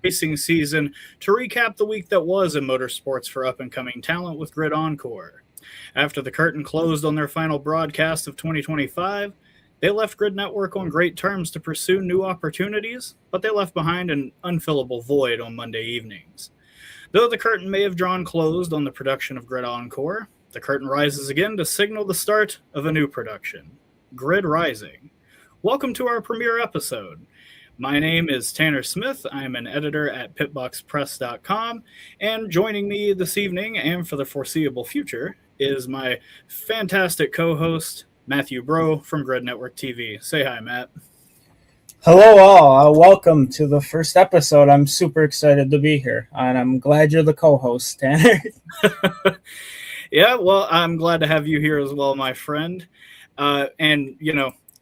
racing season to recap the week that was in motorsports for up-and-coming talent with Grid Encore. After the curtain closed on their final broadcast of 2025, they left Grid Network on great terms to pursue new opportunities, but they left behind an unfillable void on Monday evenings. Though the curtain may have drawn closed on the production of Grid Encore, the curtain rises again to signal the start of a new production, Grid Rising. Welcome to our premiere episode. My name is Chandler Smith. I'm an editor at pitboxpress.com, and joining me this evening and for the foreseeable future is my fantastic co-host, Matthew Bro from Grid Network TV. Say hi, Matt. Hello, all. Welcome to the first episode. I'm super excited to be here, and I'm glad you're the co-host, Tanner. Yeah, well, I'm glad to have you here as well, my friend. And,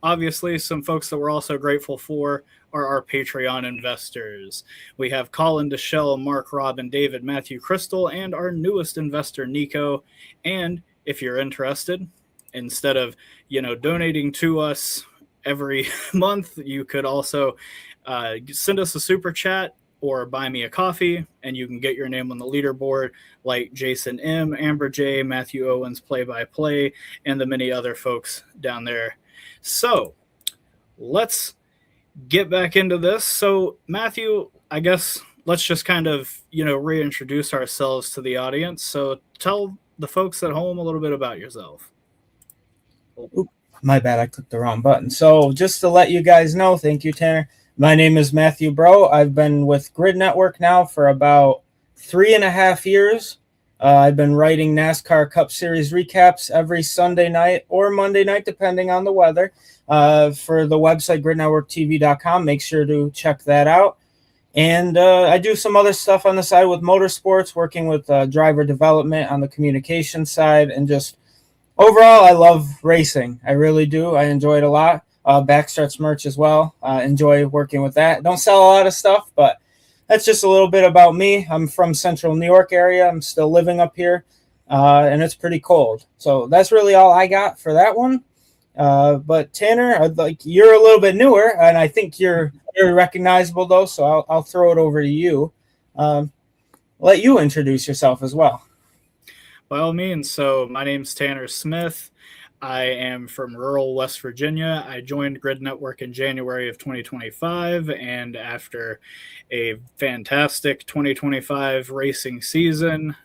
obviously some folks that we're also grateful for are our Patreon investors. We have Colin Deschelle, Mark Robin, David, Matthew Crystal, and our newest investor, Nico. And if you're interested, instead of, donating to us every month, you could also send us a super chat or buy me a coffee, and you can get your name on the leaderboard like Jason M., Amber J., Matthew Owens, Play-by-Play, and the many other folks down there. So let's get back into this. So, Matthew, I guess let's just kind of, reintroduce ourselves to the audience. So tell the folks at home a little bit about yourself. Oop, my bad, I clicked the wrong button. So just to let you guys know, thank you, Tanner. My name is Matthew Bro. I've been with Grid Network now for about 3.5 years. I've been writing NASCAR Cup Series recaps every Sunday night or Monday night, depending on the weather, for the website gridnetworktv.com. Make sure to check that out. And I do some other stuff on the side with motorsports, working with driver development on the communication side. And just overall, I love racing. I really do. I enjoy it a lot. Backstretch merch as well. Enjoy working with that. Don't sell a lot of stuff, but that's just a little bit about me. I'm from Central New York area. I'm still living up here, and it's pretty cold. So that's really all I got for that one. But Tanner, you're a little bit newer, and I think you're very recognizable though. So I'll throw it over to you. Let you introduce yourself as well. By all means. So my name's Tanner Smith. I am from rural West Virginia. I joined Grid Network in January of 2025, and after a fantastic 2025 racing season,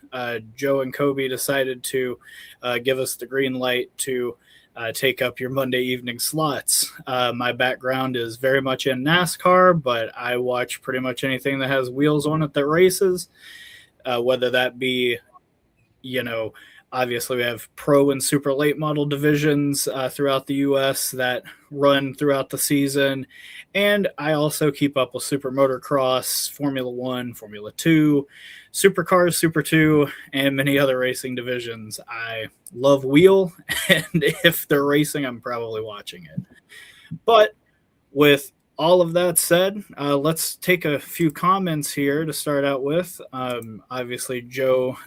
Joe and Kobe decided to give us the green light to take up your Monday evening slots. My background is very much in NASCAR, but I watch pretty much anything that has wheels on it that races, whether that be, obviously, we have pro and super late model divisions throughout the U.S. that run throughout the season. And I also keep up with Super Motocross, Formula 1, Formula 2, Supercars, Super 2, and many other racing divisions. I love wheel, and if they're racing, I'm probably watching it. But with all of that said, let's take a few comments here to start out with. Obviously, Joe,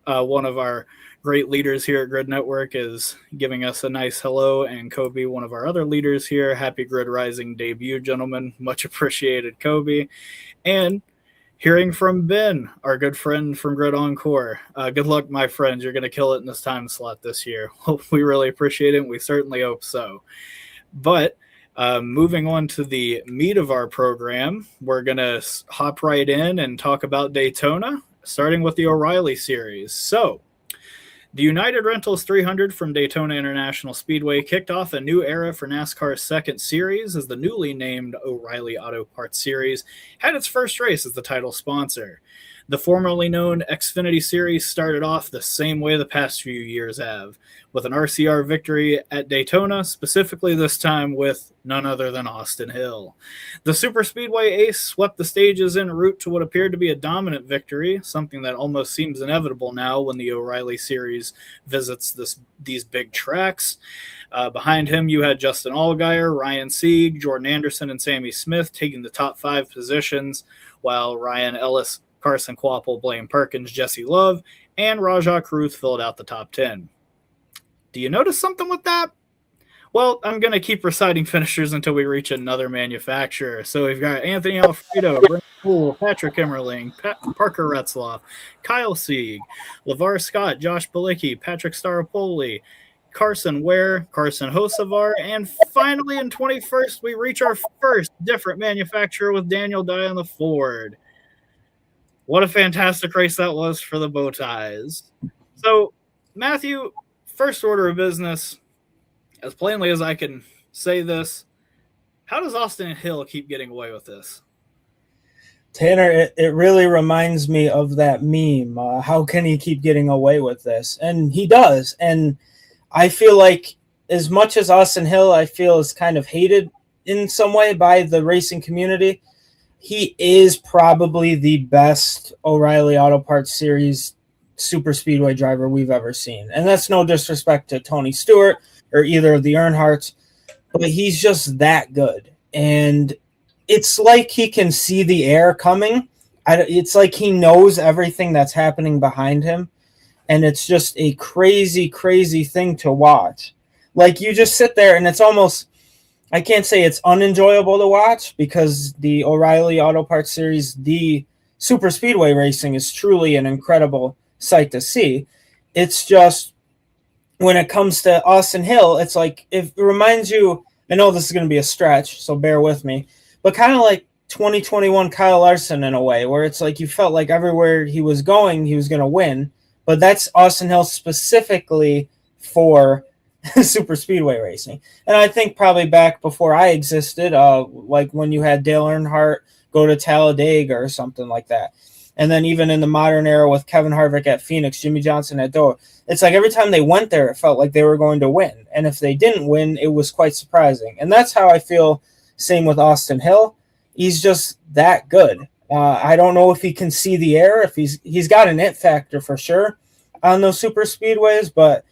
one of our great leaders here at Grid Network, is giving us a nice hello, and Kobe, one of our other leaders here, happy Grid Rising debut, gentlemen. Much appreciated, Kobe. And hearing from Ben, our good friend from Grid Encore. Good luck, my friends. You're going to kill it in this time slot this year. We really appreciate it, and we certainly hope so. But moving on to the meat of our program, we're going to hop right in and talk about Daytona, starting with the Reilly Series. So, the United Rentals 300 from Daytona International Speedway kicked off a new era for NASCAR's second series as the newly named O'Reilly Auto Parts Series had its first race as the title sponsor. The formerly known Xfinity Series started off the same way the past few years have, with an RCR victory at Daytona, specifically this time with none other than Austin Hill. The Superspeedway ace swept the stages en route to what appeared to be a dominant victory, something that almost seems inevitable now when the O'Reilly Series visits these big tracks. Behind him, you had Justin Allgaier, Ryan Sieg, Jordan Anderson, and Sammy Smith taking the top 5 positions, while Ryan Ellis, Carson Kvapil, Blaine Perkins, Jesse Love, and Rajah Cruz filled out the top 10. Do you notice something with that? Well, I'm going to keep reciting finishers until we reach another manufacturer. So we've got Anthony Alfredo, Brent Poole, Patrick Emmerling, Parker Retzloff, Kyle Sieg, LeVar Scott, Josh Balicki, Patrick Staropoli, Carson Ware, Carson Hosevar, and finally in 21st, we reach our first different manufacturer with Daniel Dye on the Ford. What a fantastic race that was for the bow ties. So, Matthew, first order of business, as plainly as I can say this, how does Austin Hill keep getting away with this? Tanner, it really reminds me of that meme. How can he keep getting away with this? And he does. And I feel like as much as Austin Hill, I feel is kind of hated in some way by the racing community, he is probably the best O'Reilly Auto Parts Series super speedway driver we've ever seen. And that's no disrespect to Tony Stewart or either of the Earnhardts, but he's just that good. And it's like he can see the air coming. It's like he knows everything that's happening behind him. And it's just a crazy, crazy thing to watch. Like, you just sit there and it's almost, I can't say it's unenjoyable to watch because the O'Reilly Auto Parts Series, the super speedway racing is truly an incredible sight to see. It's just, when it comes to Austin Hill, it's like, it reminds you, I know this is going to be a stretch, so bear with me, but kind of like 2021 Kyle Larson in a way, where it's like you felt like everywhere he was going, he was going to win. But that's Austin Hill specifically for super speedway racing. And I think probably back before I existed, like when you had Dale Earnhardt go to Talladega or something like that. And then even in the modern era with Kevin Harvick at Phoenix, Jimmy Johnson at Dover, it's like every time they went there, it felt like they were going to win. And if they didn't win, it was quite surprising. And that's how I feel, same with Austin Hill. He's just that good. I don't know if he can see the air, if he's got an it factor for sure on those super speedways, but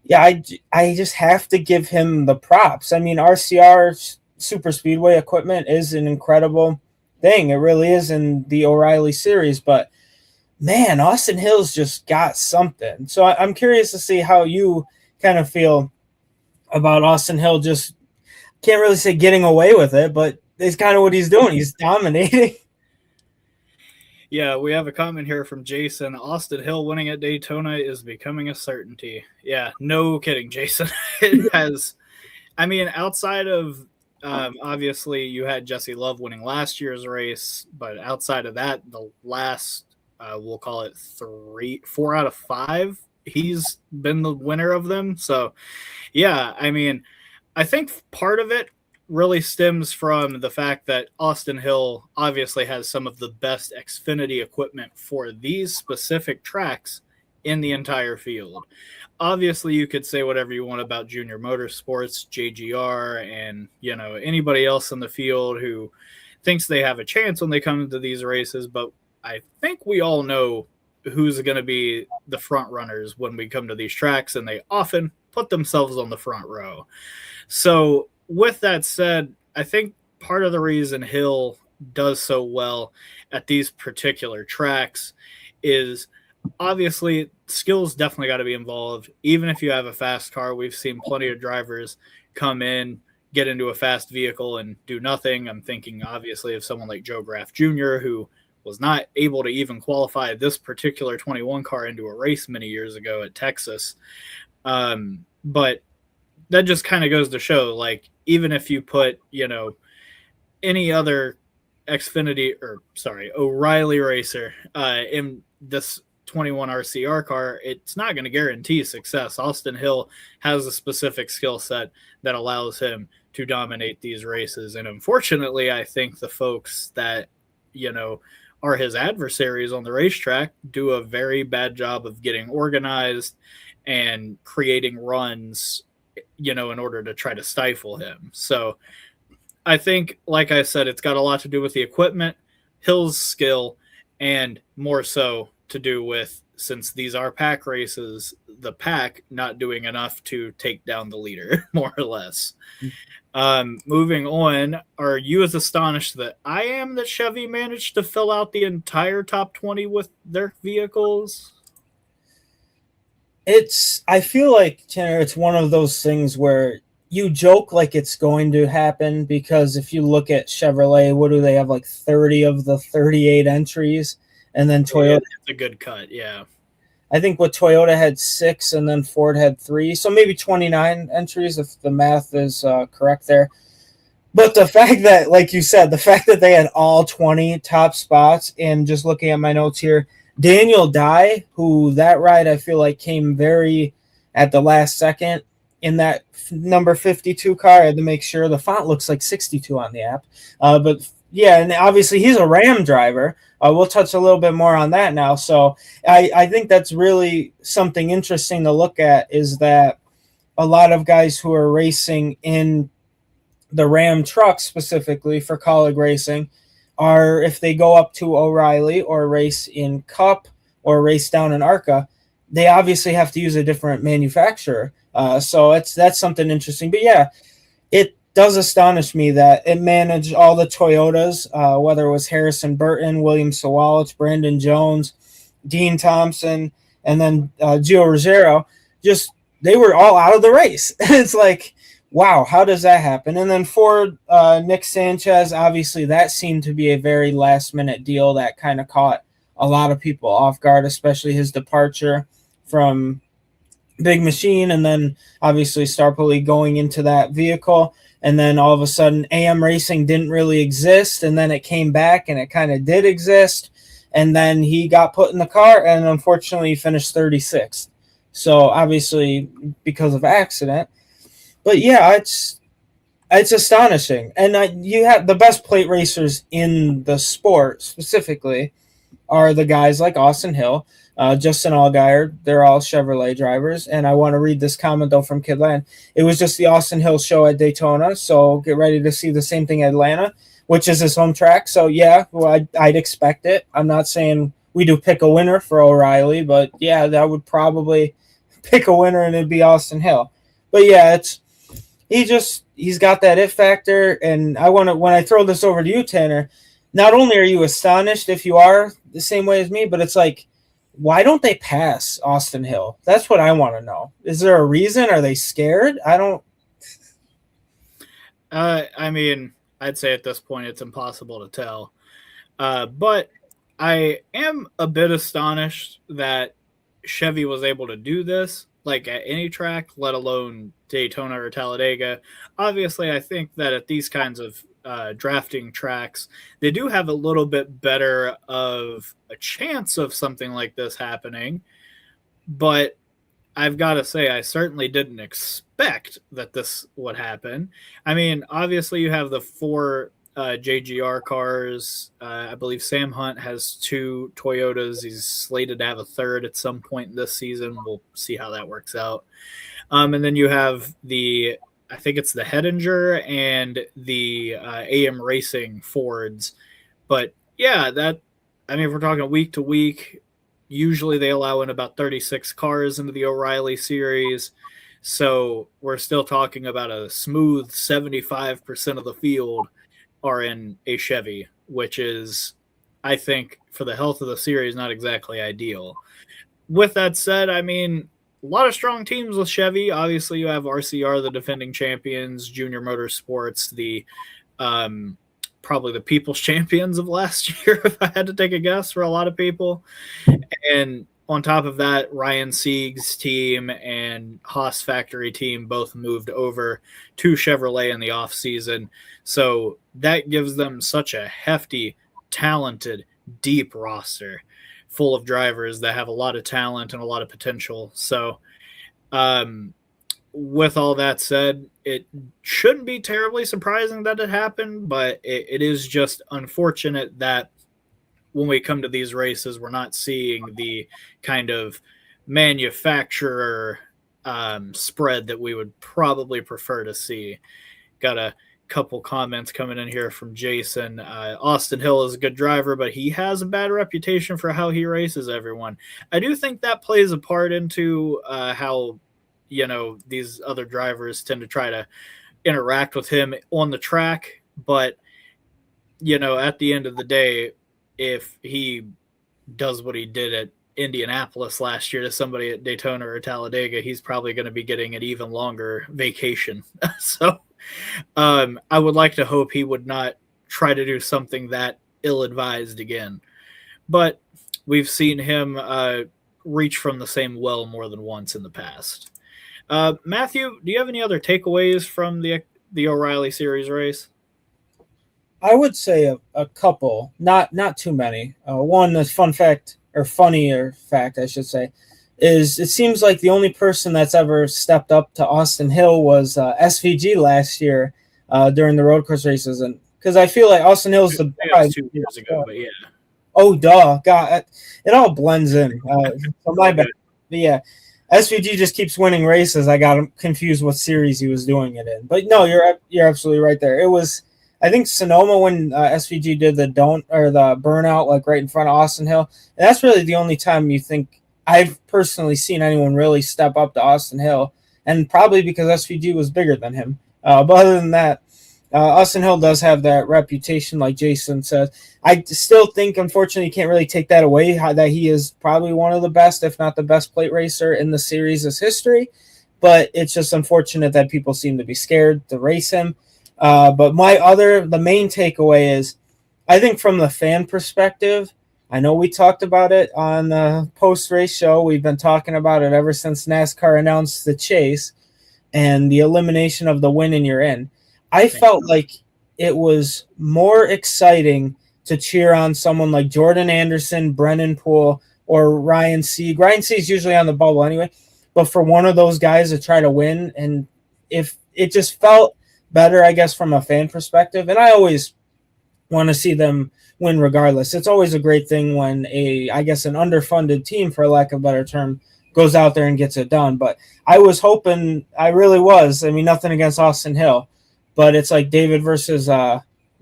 yeah, I just have to give him the props. I mean, RCR super speedway equipment is an incredible thing. It really is in the O'Reilly series, but man, Austin Hill's just got something. So I'm curious to see how you kind of feel about Austin Hill. Just can't really say getting away with it, but it's kind of what he's doing. He's dominating. Yeah, we have a comment here from Jason. Austin Hill winning at Daytona is becoming a certainty. Yeah, no kidding, Jason. It has, I mean, outside of obviously you had Jesse Love winning last year's race, but outside of that, the last we'll call it 4 out of 5, he's been the winner of them. So yeah, I mean, I think part of it really stems from the fact that Austin Hill obviously has some of the best Xfinity equipment for these specific tracks in the entire field. Obviously, you could say whatever you want about Junior Motorsports, JGR, and anybody else in the field who thinks they have a chance when they come into these races, but I think we all know who's going to be the front runners when we come to these tracks, and they often put themselves on the front row. So with that said, I think part of the reason Hill does so well at these particular tracks is obviously skills definitely got to be involved. Even if you have a fast car, we've seen plenty of drivers come in, get into a fast vehicle and do nothing. I'm thinking obviously of someone like Joe Graff Jr., who was not able to even qualify this particular 21 car into a race many years ago at Texas. But that just kind of goes to show, like, even if you put, any other O'Reilly racer in this 21 RCR car, it's not going to guarantee success. Austin Hill has a specific skill set that allows him to dominate these races. And unfortunately, I think the folks that, are his adversaries on the racetrack do a very bad job of getting organized and creating runs, in order to try to stifle him. So I think, like I said, it's got a lot to do with the equipment, Hill's skill, and more so to do with, since these are pack races, the pack not doing enough to take down the leader, more or less. Moving on, are you as astonished that I am that Chevy managed to fill out the entire top 20 with their vehicles? I feel like, Tanner, it's one of those things where you joke like it's going to happen because if you look at Chevrolet, what do they have, like 30 of the 38 entries? And then Toyota. It's a good cut, yeah. I think what Toyota had 6 and then Ford had 3. So maybe 29 entries if the math is correct there. But the fact that, like you said, the fact that they had all 20 top spots, and just looking at my notes here, Daniel Dye, who that ride I feel like came very at the last second in that number 52 car. I had to make sure the font looks like 62 on the app. But yeah, and obviously he's a Ram driver. We'll touch a little bit more on that now. So I think that's really something interesting to look at, is that a lot of guys who are racing in the Ram trucks specifically for Colleague Racing are, if they go up to O'Reilly or race in Cup or race down in ARCA, they obviously have to use a different manufacturer. So that's something interesting. But yeah, it does astonish me that it managed all the Toyotas, whether it was Harrison Burton, William Sawalich, Brandon Jones, Dean Thompson, and then Gio Ruggiero. Just, they were all out of the race. It's like, wow, how does that happen? And then Ford, Nick Sanchez, obviously that seemed to be a very last-minute deal that kind of caught a lot of people off guard, especially his departure from Big Machine, and then obviously Starpoli going into that vehicle. And then all of a sudden AM Racing didn't really exist, and then it came back and it kind of did exist. And then he got put in the car, and unfortunately he finished 36th. So obviously because of accident. But yeah, it's astonishing. And you have the best plate racers in the sport specifically are the guys like Austin Hill, Justin Allgaier. They're all Chevrolet drivers. And I want to read this comment, though, from Kidland. It was just the Austin Hill show at Daytona, so get ready to see the same thing at Atlanta, which is his home track. So, yeah, well, I'd expect it. I'm not saying we do pick a winner for O'Reilly, but, yeah, that would probably pick a winner, and it'd be Austin Hill. But, yeah, he's got that it factor. And when I throw this over to you, Tanner, not only are you astonished if you are the same way as me, but it's like, why don't they pass Austin Hill? That's what I want to know. Is there a reason? Are they scared? I don't. I mean, I'd say at this point it's impossible to tell. But I am a bit astonished that Chevy was able to do this, like at any track, let alone Daytona or Talladega. Obviously, I think that at these kinds of drafting tracks, they do have a little bit better of a chance of something like this happening. But I've got to say, I certainly didn't expect that this would happen. I mean, obviously, you have the 4 JGR cars. I believe Sam Hunt has 2 Toyotas. He's slated to have a 3rd at some point this season. We'll see how that works out. And then you have I think it's the Hedinger and the AM Racing Fords. But yeah, if we're talking week to week, usually they allow in about 36 cars into the O'Reilly series. So we're still talking about a smooth 75% of the field are in a Chevy, which is, I think, for the health of the series, not exactly ideal. With that said, I mean, a lot of strong teams with Chevy. Obviously, you have RCR, the defending champions, Junior Motorsports, the probably the people's champions of last year, if I had to take a guess, for a lot of people. And on top of that, Ryan Sieg's team and Haas Factory team both moved over to Chevrolet in the offseason. So that gives them such a hefty, talented, deep roster full of drivers that have a lot of talent and a lot of potential. So with all that said, it shouldn't be terribly surprising that it happened, but it is just unfortunate that when we come to these races, we're not seeing the kind of manufacturer spread that we would probably prefer to see. Got a couple comments coming in here from Jason. Austin Hill is a good driver, but he has a bad reputation for how he races everyone. I do think that plays a part into how, these other drivers tend to try to interact with him on the track. But, at the end of the day, if he does what he did at Indianapolis last year to somebody at Daytona or Talladega, he's probably going to be getting an even longer vacation. So I would like to hope he would not try to do something that ill-advised again. But we've seen him reach from the same well more than once in the past. Matthew, do you have any other takeaways from the O'Reilly Series race? I would say a couple, not too many. One, a fun fact, or funnier fact, I should say, is it seems like the only person that's ever stepped up to Austin Hill was SVG last year during the road course races, and because I feel like Austin Hill's the 2 years ago, but yeah. Oh, duh, God, it all blends in. So my bad. But yeah, SVG just keeps winning races. I got him confused what series he was doing it in, but no, you're absolutely right there. It was, I think, Sonoma when SVG did the burnout like right in front of Austin Hill, and that's really the only time you think I've personally seen anyone really step up to Austin Hill, and probably because SVG was bigger than him. But other than that, Austin Hill does have that reputation, like Jason said. I still think, unfortunately, you can't really take that away, that he is probably one of the best, if not the best plate racer in the series' history. But it's just unfortunate that people seem to be scared to race him. But the main takeaway is, I think from the fan perspective, I know we talked about it on the post-race show. We've been talking about it ever since NASCAR announced the chase and the elimination of the win and you're in. I felt like it was more exciting to cheer on someone like Jordan Anderson, Brennan Poole, or Ryan Sieg. Ryan Sieg's usually on the bubble anyway, but for one of those guys to try to win, and if it just felt better, I guess, from a fan perspective, and I always want to see them win regardless. It's always a great thing when an underfunded team, for lack of a better term, goes out there and gets it done. But I was hoping, I really was, I mean, nothing against Austin Hill, but it's like David versus,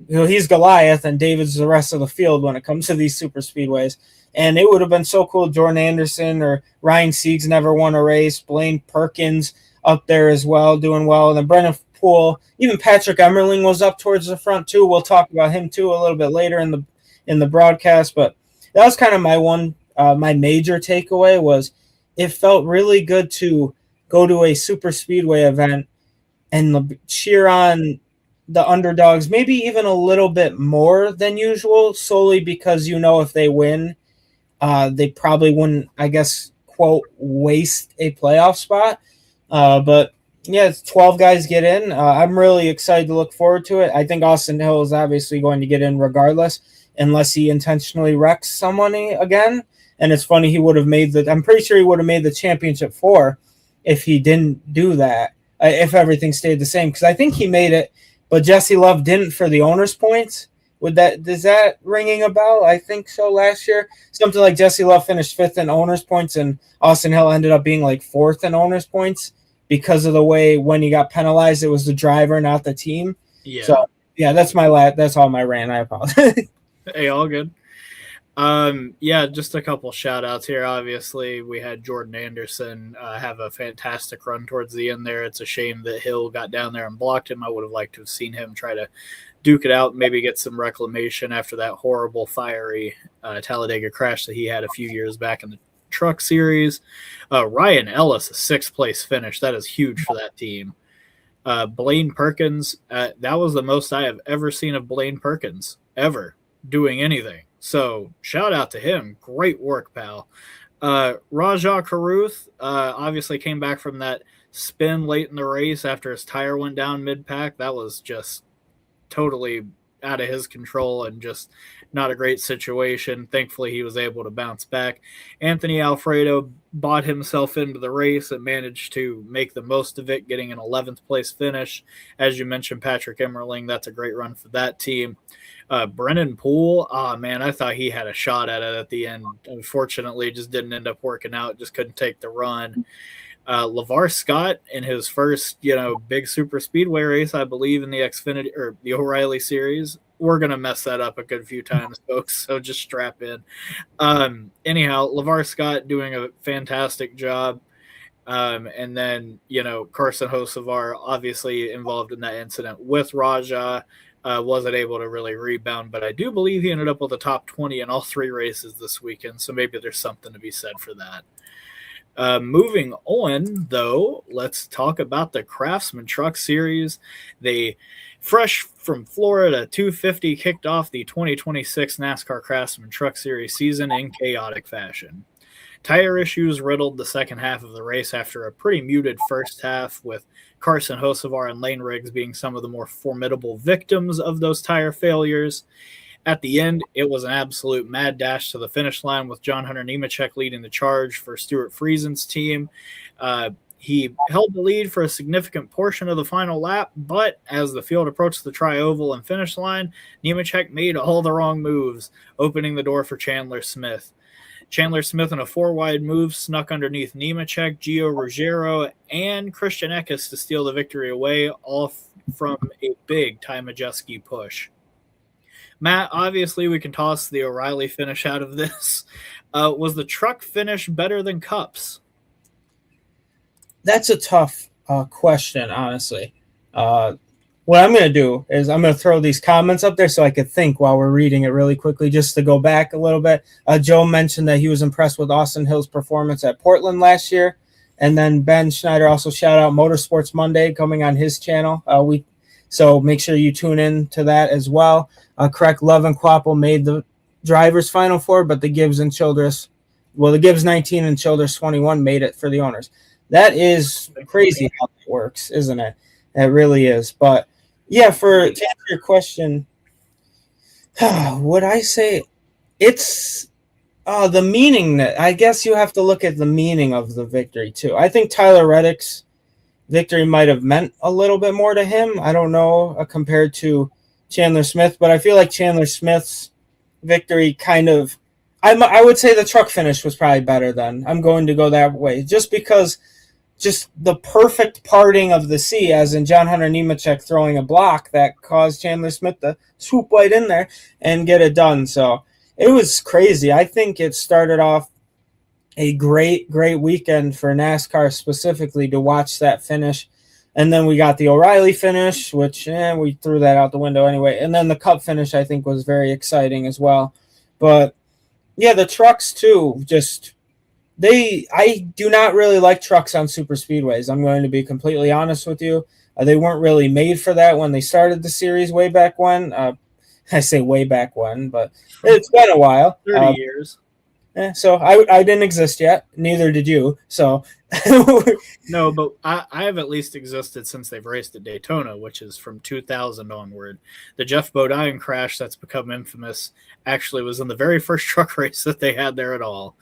he's Goliath and David's the rest of the field when it comes to these super speedways. And it would have been so cool. Jordan Anderson or Ryan Sieg's never won a race. Blaine Perkins up there as well, doing well. And then Brennan Poole, even Patrick Emmerling was up towards the front too. We'll talk about him too a little bit later in the broadcast. But that was kind of my major takeaway was it felt really good to go to a super speedway event and cheer on the underdogs, maybe even a little bit more than usual, solely because, if they win, they probably wouldn't, I guess, quote, waste a playoff spot. But yeah, it's 12 guys get in. I'm really excited to look forward to it. I think Austin Hill is obviously going to get in regardless, unless he intentionally wrecks someone again. And it's funny, I'm pretty sure he would have made the championship 4 if he didn't do that, if everything stayed the same. Because I think he made it, but Jesse Love didn't for the owner's points. Is that ringing a bell? I think so. Last year, something like Jesse Love finished 5th in owner's points, and Austin Hill ended up being like 4th in owner's points because of the way when he got penalized, it was the driver, not the team. Yeah. So yeah, that's all my rant. I apologize. Hey, all good. Yeah, just a couple shout outs here. Obviously, we had Jordan Anderson have a fantastic run towards the end there. It's a shame that Hill got down there and blocked him. I would have liked to have seen him try to duke it out, maybe get some reclamation after that horrible, fiery Talladega crash that he had a few years back in the Truck Series. Ryan Ellis, a 6th place finish. That is huge for that team. Blaine Perkins, that was the most I have ever seen of Blaine Perkins, ever, doing anything. So shout out to him. Great work, pal. Rajah Caruth obviously came back from that spin late in the race after his tire went down mid-pack. That was just totally out of his control and just not a great situation. Thankfully, he was able to bounce back. Anthony Alfredo bought himself into the race and managed to make the most of it, getting an 11th place finish. As you mentioned, Patrick Emmerling, that's a great run for that team. Brennan Poole, man, I thought he had a shot at it at the end. Unfortunately, just didn't end up working out, just couldn't take the run. LeVar Scott in his first, big super speedway race, I believe, in the Xfinity or the O'Reilly Series. We're going to mess that up a good few times, folks, so just strap in. Anyhow, LeVar Scott doing a fantastic job. And then, Carson Hocevar obviously involved in that incident with Rajah. wasn't able to really rebound, but I do believe he ended up with a top 20 in all 3 races this weekend, so maybe there's something to be said for that. Moving on, though, let's talk about the Craftsman Truck Series. They, fresh from Florida 250, kicked off the 2026 NASCAR Craftsman Truck Series season in chaotic fashion. Tire issues riddled the second half of the race after a pretty muted first half, with Carson Hocevar and Lane Riggs being some of the more formidable victims of those tire failures. At the end, it was an absolute mad dash to the finish line, with John Hunter Nemechek leading the charge for Stuart Friesen's team. He held the lead for a significant portion of the final lap, but as the field approached the tri-oval and finish line, Nemechek made all the wrong moves, opening the door for Chandler Smith. Chandler Smith in a 4-wide move snuck underneath Nemechek, Gio Ruggiero, and Christian Eckes to steal the victory away, all from a big Ty Majeski push. Matt, obviously we can toss the O'Reilly finish out of this. Was the truck finish better than Cup's? That's a tough question, honestly. What I'm going to do is I'm going to throw these comments up there so I could think while we're reading it really quickly, just to go back a little bit. Joe mentioned that he was impressed with Austin Hill's performance at Portland last year. And then Ben Schneider also shout out Motorsports Monday coming on his channel. So make sure you tune in to that as well. Correct, Love and Quapple made the drivers' Final Four, but the Gibbs and Childress, the Gibbs 19 and Childress 21 made it for the owners. That is crazy how it works, isn't it? It really is. But yeah, to answer your question, would I say it's the meaning that I guess you have to look at the meaning of the victory too. I think Tyler Reddick's victory might have meant a little bit more to him. I don't know compared to Chandler Smith, but I feel like Chandler Smith's victory I would say the truck finish was probably better then. I'm going to go that way just because the perfect parting of the sea, as in John Hunter Nemechek throwing a block that caused Chandler Smith to swoop right in there and get it done. So it was crazy. I think it started off a great weekend for NASCAR specifically to watch that finish. And then we got the O'Reilly finish, which we threw that out the window anyway. And then the Cup finish, I think, was very exciting as well. But, yeah, the trucks, too, I do not really like trucks on super speedways. I'm going to be completely honest with you. They weren't really made for that when they started the series way back when. I say way back when, but it's been a while. 30 years. So I didn't exist yet. Neither did you. So no, but I have at least existed since they've raced at Daytona, which is from 2000 onward. The Jeff Bodine crash that's become infamous actually was in the very first truck race that they had there at all.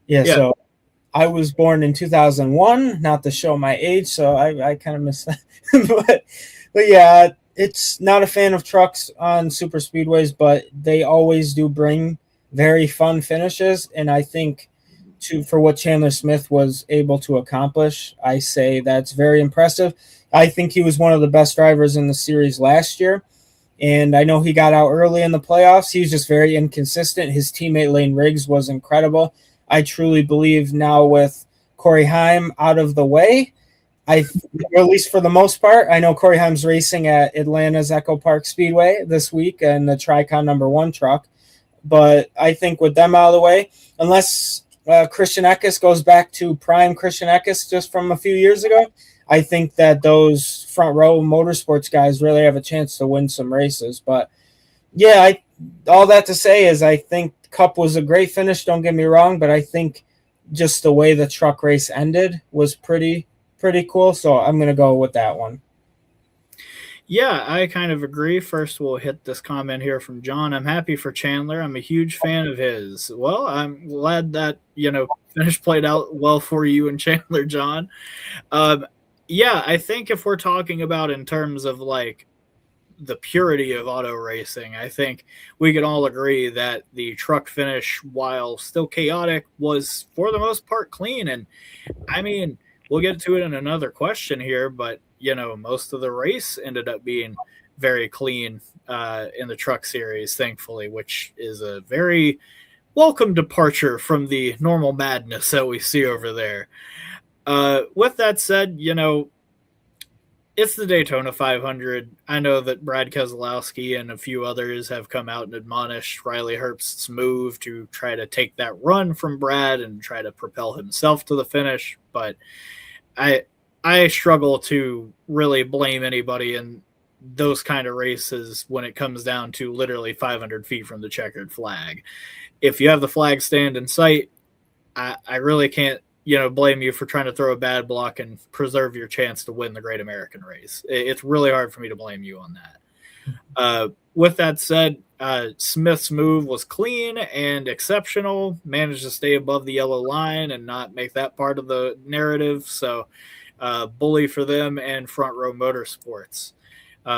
Yeah. So I was born in 2001, not to show my age, so I kind of missed that. but yeah, it's not a fan of trucks on super speedways, but they always do bring very fun finishes, and I think for what Chandler Smith was able to accomplish, I say that's very impressive. I think he was one of the best drivers in the series last year, and I know he got out early in the playoffs. He was just very inconsistent. His teammate Lane Riggs was incredible. I truly believe now with Corey Heim out of the way, at least for the most part, I know Corey Heim's racing at Atlanta's Echo Park Speedway this week in the Tricon #1 truck. But I think with them out of the way, unless Christian Eckes goes back to prime Christian Eckes just from a few years ago, I think that those front row motorsports guys really have a chance to win some races. But yeah, all that to say is I think Cup was a great finish, don't get me wrong, but I think just the way the truck race ended was pretty cool. So I'm going to go with that one. Yeah, I kind of agree. First, we'll hit this comment here from John. I'm happy for Chandler. I'm a huge fan of his. Well, I'm glad that, finish played out well for you and Chandler, John. Yeah, I think if we're talking about in terms of like the purity of auto racing, I think we can all agree that the truck finish, while still chaotic, was for the most part clean. And I mean, we'll get to it in another question here, but most of the race ended up being very clean in the truck series, thankfully, which is a very welcome departure from the normal madness that we see over there. With that said, it it's the Daytona 500. I know that Brad Keselowski and a few others have come out and admonished Riley Herbst's move to try to take that run from Brad and try to propel himself to the finish. But I struggle to really blame anybody in those kind of races when it comes down to literally 500 feet from the checkered flag. If you have the flag stand in sight, I really can't blame you for trying to throw a bad block and preserve your chance to win the Great American Race. It's really hard for me to blame you on that. With that said, Smith's move was clean and exceptional, managed to stay above the yellow line and not make that part of the narrative. So bully for them and Front Row Motorsports.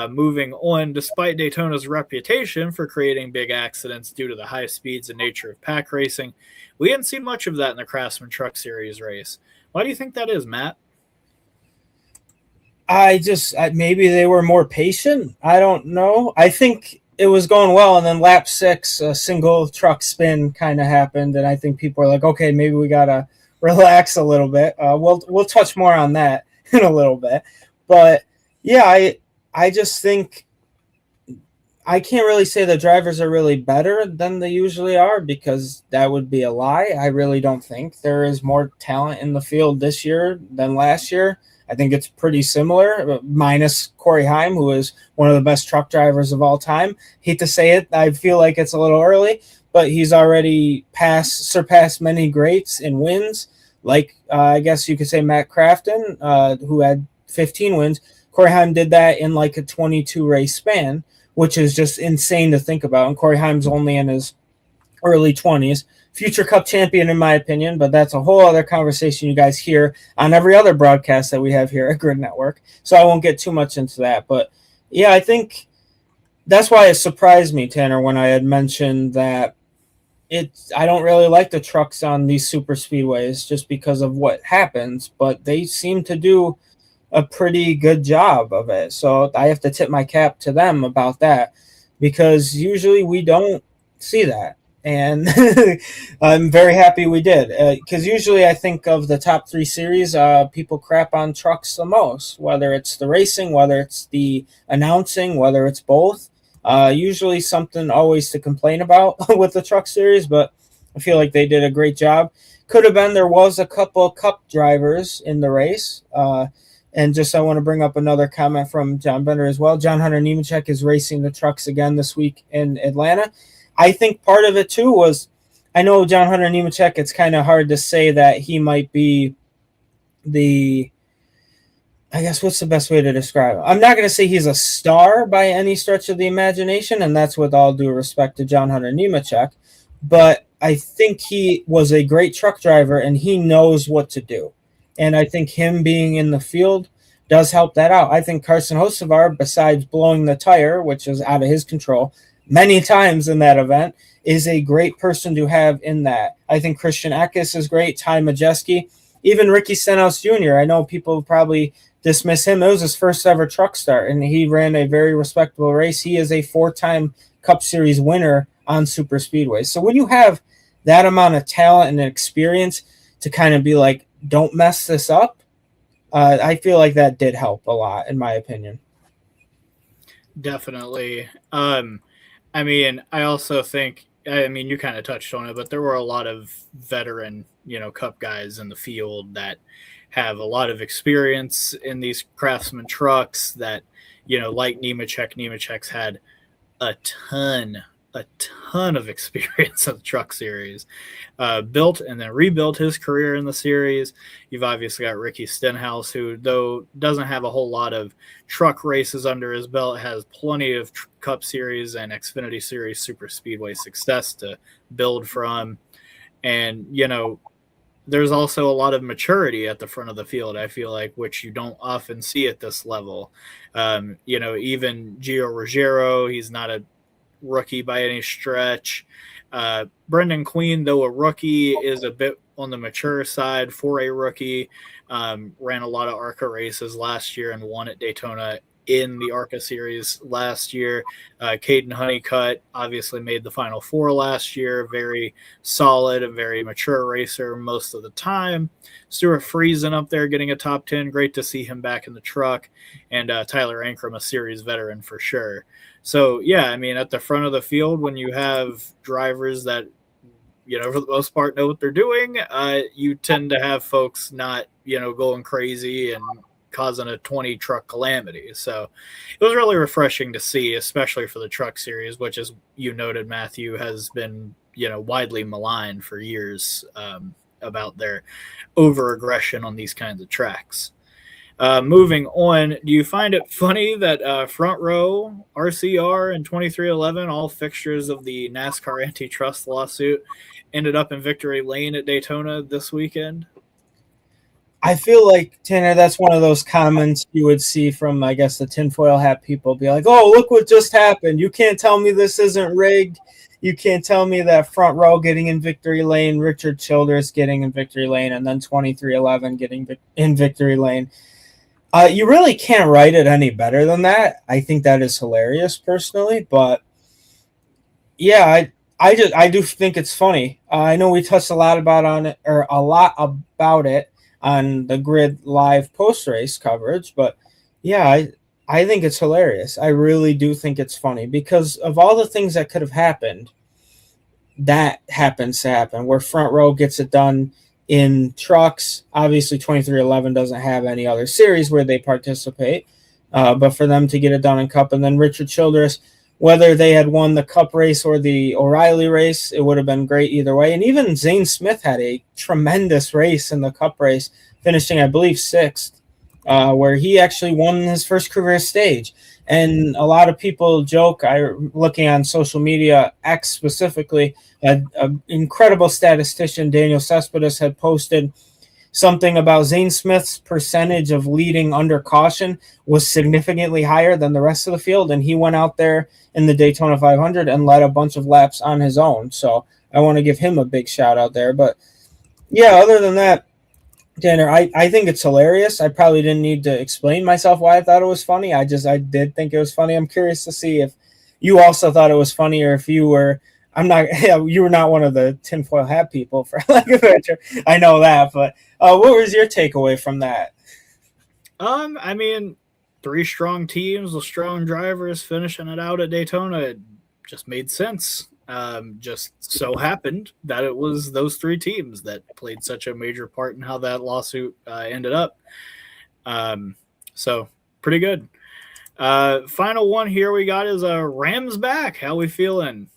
Moving on, despite Daytona's reputation for creating big accidents due to the high speeds and nature of pack racing, we didn't see much of that in the Craftsman Truck Series race. Why do you think that is, Matt? Maybe they were more patient. I don't know. I think it was going well, and then lap 6, a single truck spin kind of happened, and I think people were like, okay, maybe we gotta relax a little bit. We'll touch more on that in a little bit, but yeah, I just think I can't really say the drivers are really better than they usually are, because that would be a lie. I really don't think there is more talent in the field this year than last year. I think it's pretty similar, minus Corey Heim, who is one of the best truck drivers of all time. Hate to say it, I feel like it's a little early, but he's already surpassed many greats in wins, like I guess you could say Matt Crafton, who had 15 wins. Corey Heim did that in like a 22 race span, which is just insane to think about. And Corey Heim's only in his early 20s. Future Cup champion, in my opinion, but that's a whole other conversation you guys hear on every other broadcast that we have here at Grid Network. So I won't get too much into that. But yeah, I think that's why it surprised me, Tanner, when I had mentioned that I don't really like the trucks on these super speedways just because of what happens, but they seem to do a pretty good job of it. So I have to tip my cap to them about that, because usually we don't see that. And I'm very happy we did, because usually I think of the top 3 series, people crap on trucks the most, whether it's the racing, whether it's the announcing, whether it's both. Usually something always to complain about with the truck series, but I feel like they did a great job. Could have been there was a couple cup drivers in the race. And just I want to bring up another comment from John Bender as well. John Hunter Nemechek is racing the trucks again this week in Atlanta. I think part of it, too, was I know John Hunter Nemechek, it's kind of hard to say that he might be I guess what's the best way to describe it? I'm not going to say he's a star by any stretch of the imagination, and that's with all due respect to John Hunter Nemechek, but I think he was a great truck driver, and he knows what to do. And I think him being in the field does help that out. I think Carson Hocevar, besides blowing the tire, which is out of his control many times in that event, is a great person to have in that. I think Christian Eckes is great, Ty Majeski, even Ricky Stenhouse Jr. I know people probably dismiss him. It was his first ever truck start, and he ran a very respectable race. He is a 4-time Cup Series winner on super speedways. So when you have that amount of talent and experience to kind of be like, don't mess this up, I feel like that did help a lot, in my opinion. Definitely. I mean, I also think, you kind of touched on it, but there were a lot of veteran, Cup guys in the field that have a lot of experience in these Craftsman trucks that, like Nemechek. Nemechek's had a ton of experience in the truck series, built and then rebuilt his career in the series. You've obviously got Ricky Stenhouse, who, though doesn't have a whole lot of truck races under his belt, has plenty of Cup Series and Xfinity Series super speedway success to build from. And, there's also a lot of maturity at the front of the field, I feel like, which you don't often see at this level. Even Gio Ruggiero, he's not a rookie by any stretch. Brendan Queen, though a rookie, is a bit on the mature side for a rookie. Ran a lot of ARCA races last year and won at Daytona in the ARCA series last year. Caden Honeycutt obviously made the Final Four last year. Very solid, a very mature racer most of the time. Stuart Friesen up there getting a top 10. Great to see him back in the truck. And Tyler Ankrum, a series veteran for sure. So, yeah, I mean, at the front of the field, when you have drivers that, for the most part know what they're doing, you tend to have folks not, going crazy and causing a 20 truck calamity. So it was really refreshing to see, especially for the truck series, which, as you noted, Matthew, has been, widely maligned for years about their over aggression on these kinds of tracks. Moving on, do you find it funny that Front Row, RCR, and 2311, all fixtures of the NASCAR antitrust lawsuit, ended up in victory lane at Daytona this weekend? I feel like, Tanner, that's one of those comments you would see from, I guess, the tinfoil hat people. Be like, oh, look what just happened. You can't tell me this isn't rigged. You can't tell me that Front Row getting in victory lane, Richard Childress getting in victory lane, and then 2311 getting in victory lane. You really can't write it any better than that. I think that is hilarious, personally. But, yeah, I do think it's funny. I know we touched a lot about it on the Grid Live post-race coverage, but yeah, I think it's hilarious. I really do think it's funny because of all the things that could have happened, that happens to happen, where Front Row gets it done in trucks. Obviously, 2311 doesn't have any other series where they participate, but for them to get it done in Cup, and then Richard Childress, whether they had won the Cup race or the O'Reilly race, it would have been great either way. And even Zane Smith had a tremendous race in the Cup race, finishing, I believe, 6th, where he actually won his first career stage. And a lot of people joke, looking on social media, X specifically, an incredible statistician, Daniel Cespedes, had posted something about Zane Smith's percentage of leading under caution was significantly higher than the rest of the field, and he went out there in the Daytona 500 and led a bunch of laps on his own. So I want to give him a big shout out there. But yeah, other than that, Tanner, I think it's hilarious. I probably didn't need to explain myself why I thought it was funny. I did think it was funny. I'm curious to see if you also thought it was funny, or if you were. You were not one of the tinfoil hat people, for lack of a better term. I know that, but what was your takeaway from that? I mean, 3 strong teams with strong drivers finishing it out at Daytona. It just made sense. Just so happened that it was those 3 teams that played such a major part in how that lawsuit ended up. So pretty good. Final one here we got is Rams back. How we feeling?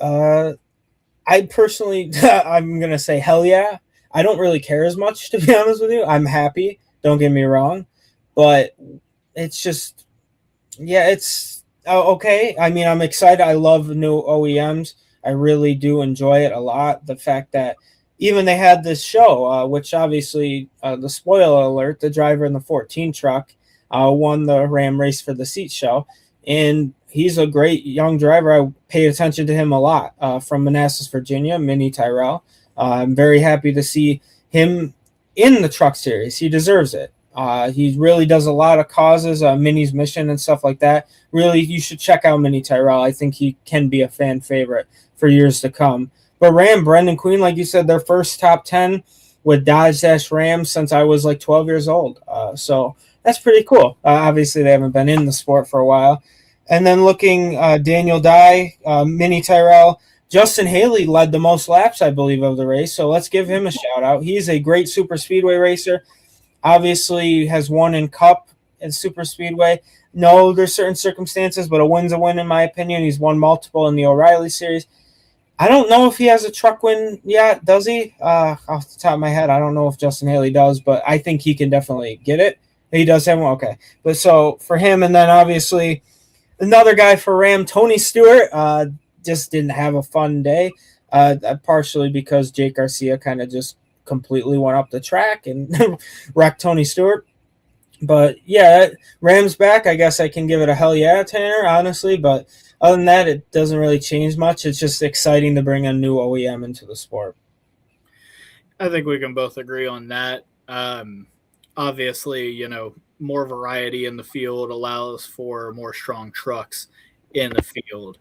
I personally, I'm going to say hell yeah. I don't really care as much, to be honest with you. I'm happy. Don't get me wrong. But it's just, yeah, it's okay. I mean, I'm excited. I love new OEMs. I really do enjoy it a lot. The fact that even they had this show, which obviously, the spoiler alert, the driver in the 14 truck won the Ram Race for the Seat show. And he's a great young driver. I paid attention to him a lot, from Manassas, Virginia, Mini Tyrell. I'm very happy to see him in the truck series. He deserves it. He really does a lot of causes, Mini's Mission and stuff like that. Really, you should check out Mini Tyrell. I think he can be a fan favorite for years to come. But Ram, Brendan Queen, like you said, their first top 10 with Dodge-Ram since I was like 12 years old. So that's pretty cool. Obviously, they haven't been in the sport for a while. And then looking, Daniel Dye, Mini Tyrell, Justin Haley led the most laps, I believe, of the race. So let's give him a shout out. He's a great super speedway racer. Obviously has won in Cup and super speedway. No, there's certain circumstances, but a win's a win in my opinion. He's won multiple in the O'Reilly series. I don't know if he has a truck win yet, does he? Off the top of my head, I don't know if Justin Haley does, but I think he can definitely get it. He does have one, okay. But so for him, and then obviously another guy for Ram, Tony Stewart, just didn't have a fun day, partially because Jake Garcia kind of just completely went up the track and wrecked Tony Stewart. But yeah, Rams back. I guess I can give it a hell yeah, Tanner, honestly. But other than that, it doesn't really change much. It's just exciting to bring a new OEM into the sport. I think we can both agree on that. Obviously, more variety in the field, allows for more strong trucks in the field.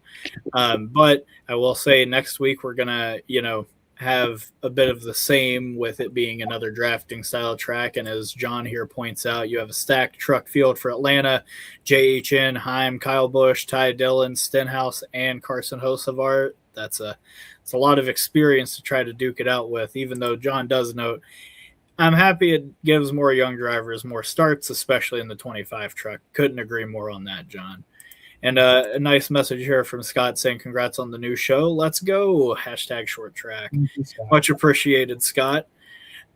But I will say next week we're going to, have a bit of the same with it being another drafting style track. And as John here points out, you have a stacked truck field for Atlanta: JHN, Heim, Kyle Busch, Ty Dillon, Stenhouse, and Carson Hocevar. It's a lot of experience to try to duke it out with, even though John does note, I'm happy it gives more young drivers more starts, especially in the 25 truck. Couldn't agree more on that, John. And a nice message here from Scott saying, congrats on the new show. Let's go. #short track. Much appreciated, Scott.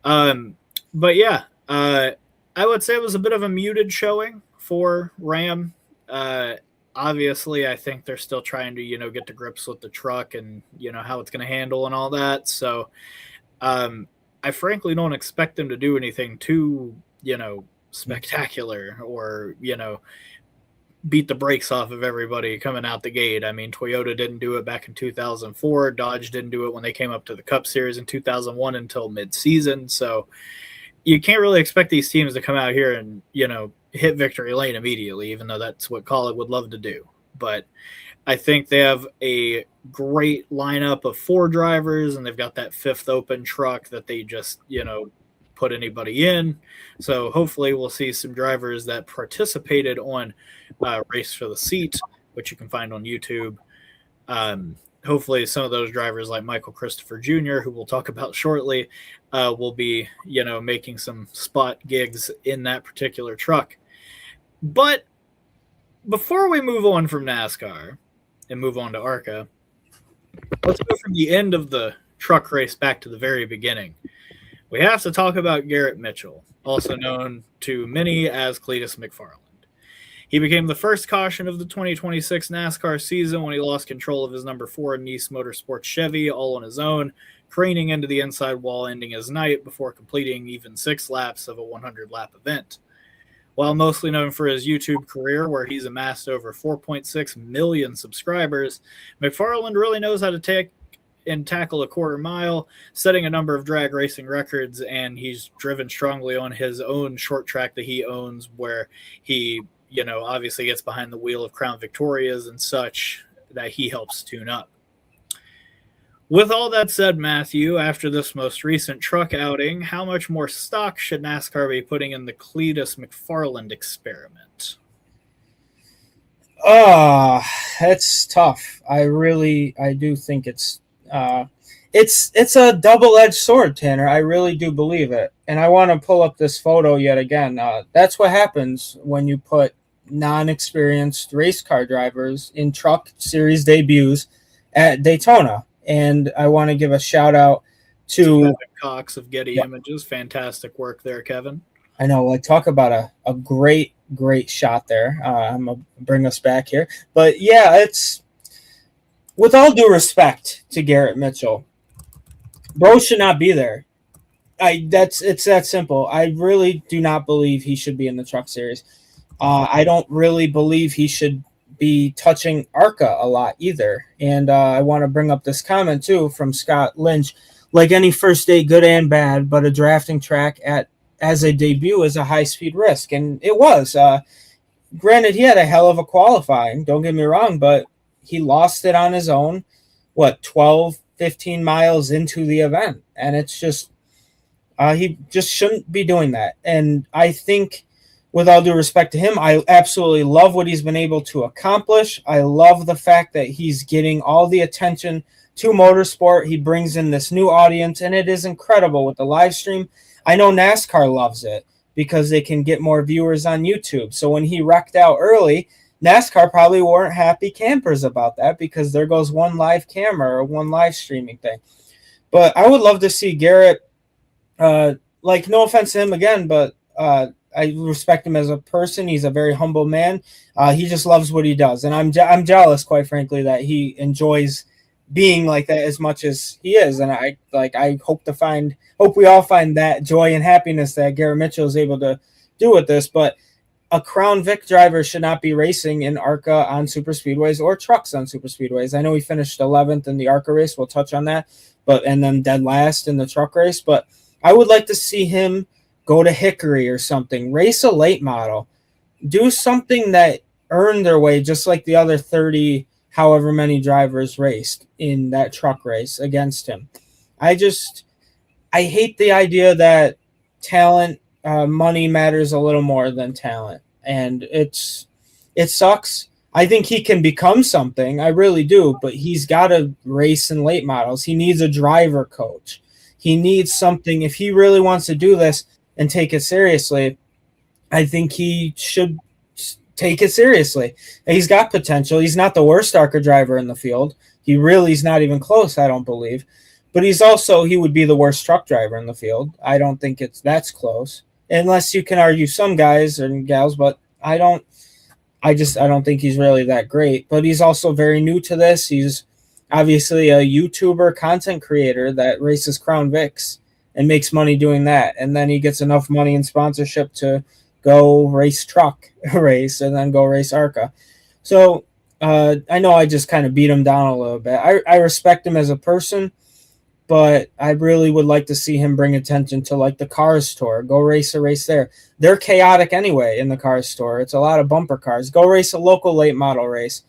But yeah, I would say it was a bit of a muted showing for Ram. Obviously, I think they're still trying to, get to grips with the truck and, how it's going to handle and all that. So I frankly don't expect them to do anything too, spectacular or, beat the brakes off of everybody coming out the gate. I mean, Toyota didn't do it back in 2004. Dodge didn't do it when they came up to the Cup Series in 2001 until mid-season. So you can't really expect these teams to come out here and, hit victory lane immediately, even though that's what Kaulig would love to do. But I think they have a great lineup of 4 drivers, and they've got that 5th open truck that they just, put anybody in. So hopefully we'll see some drivers that participated on Race for the Seat, which you can find on YouTube. Hopefully some of those drivers like Michael Christopher Jr., who we'll talk about shortly, will be, making some spot gigs in that particular truck. But before we move on from NASCAR and move on to ARCA, let's go from the end of the truck race back to the very beginning. We have to talk about Garrett Mitchell, also known to many as Cletus McFarland. He became the first caution of the 2026 NASCAR season when he lost control of his number 4 Nice Motorsports Chevy all on his own, craning into the inside wall, ending his night before completing even 6 laps of a 100-lap event. While mostly known for his YouTube career, where he's amassed over 4.6 million subscribers, McFarland really knows how to take and tackle a quarter mile, setting a number of drag racing records, and he's driven strongly on his own short track that he owns, where he, obviously gets behind the wheel of Crown Victorias and such that he helps tune up. With all that said, Matthew, after this most recent truck outing, how much more stock should NASCAR be putting in the Cletus McFarland experiment? That's tough. I do think it's a double-edged sword, Tanner. I really do believe it. And I want to pull up this photo yet again. That's what happens when you put non-experienced race car drivers in truck series debuts at Daytona. And I want to give a shout out to Kevin Cox of Getty Images. Fantastic work there, Kevin. I know, talk about a great shot there. I'm going to bring us back here. But yeah, it's, with all due respect to Garrett Mitchell, bro should not be there. It's that simple. I really do not believe he should be in the truck series. I don't really believe he should be touching ARCA a lot either. And I want to bring up this comment too from Scott Lynch. Like any first day, good and bad, but a drafting track as a debut is a high-speed risk. And it was. Granted, he had a hell of a qualifying, don't get me wrong, but he lost it on his own, 12, 15 miles into the event. And it's just, he just shouldn't be doing that. And I think, with all due respect to him, I absolutely love what he's been able to accomplish. I love the fact that he's getting all the attention to motorsport. He brings in this new audience, and it is incredible with the live stream. I know NASCAR loves it because they can get more viewers on YouTube. So when he wrecked out early, NASCAR probably weren't happy campers about that because there goes one live camera or one live streaming thing. But I would love to see Garrett, no offense to him again, but I respect him as a person. He's a very humble man. He just loves what he does. And I'm jealous, quite frankly, that he enjoys being like that as much as he is. And I hope we all find that joy and happiness that Garrett Mitchell is able to do with this. But a Crown Vic driver should not be racing in ARCA on super speedways or trucks on super speedways. I know he finished 11th in the ARCA race. We'll touch on that. And then dead last in the truck race. But I would like to see him go to Hickory or something, race a late model, do something that earned their way, just like the other 30, however many drivers raced in that truck race against him. I hate the idea that talent, money matters a little more than talent. And it sucks. I think he can become something. I really do. But he's got to race in late models. He needs a driver coach. He needs something. If he really wants to do this and take it seriously, I think he should take it seriously. He's got potential. He's not the worst ARCA driver in the field. He's not even close, I don't believe. But he would be the worst truck driver in the field. I don't think that's close. Unless you can argue some guys and gals, but I don't think he's really that great. But he's also very new to this. He's obviously a YouTuber content creator that races Crown Vics and makes money doing that. And then he gets enough money in sponsorship to go race truck race and then go race ARCA. So I know I just kind of beat him down a little bit. I respect him as a person, but I really would like to see him bring attention to like the Cars Tour. Go race a race there. They're chaotic anyway in the Cars Tour. It's a lot of bumper cars. Go race a local late model race.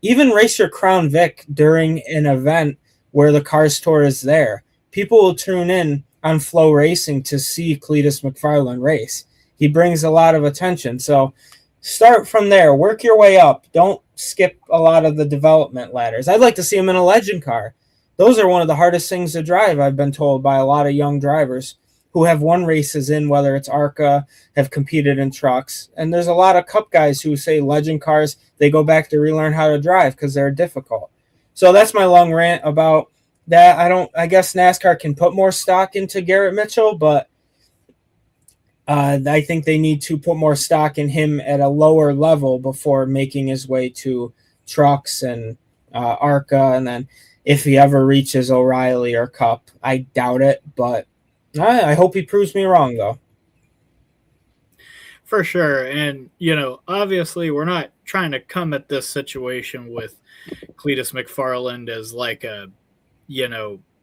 Even race your Crown Vic during an event where the Cars Tour is there. People will tune in on Flow Racing to see Cletus McFarland race. He brings a lot of attention. So start from there. Work your way up. Don't skip a lot of the development ladders. I'd like to see him in a legend car. Those are one of the hardest things to drive, I've been told, by a lot of young drivers who have won races in, whether it's ARCA, have competed in trucks. And there's a lot of cup guys who say legend cars, they go back to relearn how to drive because they're difficult. So that's my long rant about that. I guess NASCAR can put more stock into Garrett Mitchell, but I think they need to put more stock in him at a lower level before making his way to trucks and ARCA. And then if he ever reaches O'Reilly or Cup, I doubt it, but I hope he proves me wrong, though. For sure. And, obviously we're not trying to come at this situation with Cletus McFarland as like a,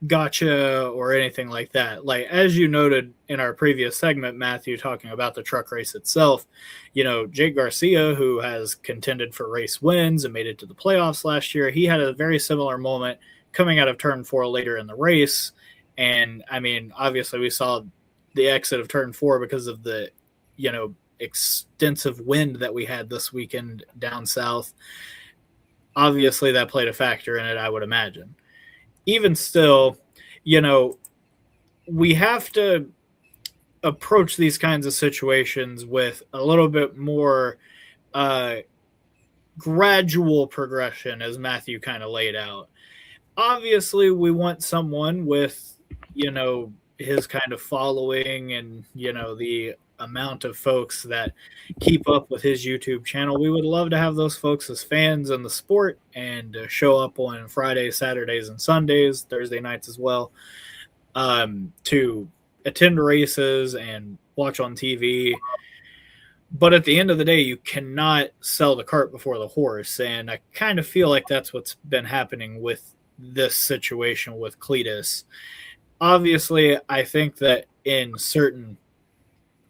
gotcha or anything like that. Like, as you noted in our previous segment, Matthew, talking about the truck race itself, Jake Garcia, who has contended for race wins and made it to the playoffs last year, he had a very similar moment coming out of turn 4 later in the race. And I mean, obviously we saw the exit of turn 4 because of the, extensive wind that we had this weekend down south. Obviously that played a factor in it, I would imagine. Even still, we have to approach these kinds of situations with a little bit more gradual progression, as Matthew kind of laid out. Obviously, we want someone with, his kind of following and, the amount of folks that keep up with his YouTube channel. We would love to have those folks as fans in the sport and show up on Fridays, Saturdays, and Sundays, Thursday nights as well, to attend races and watch on TV. But at the end of the day, you cannot sell the cart before the horse. And I kind of feel like that's what's been happening with this situation with Cletus. Obviously, I think that in certain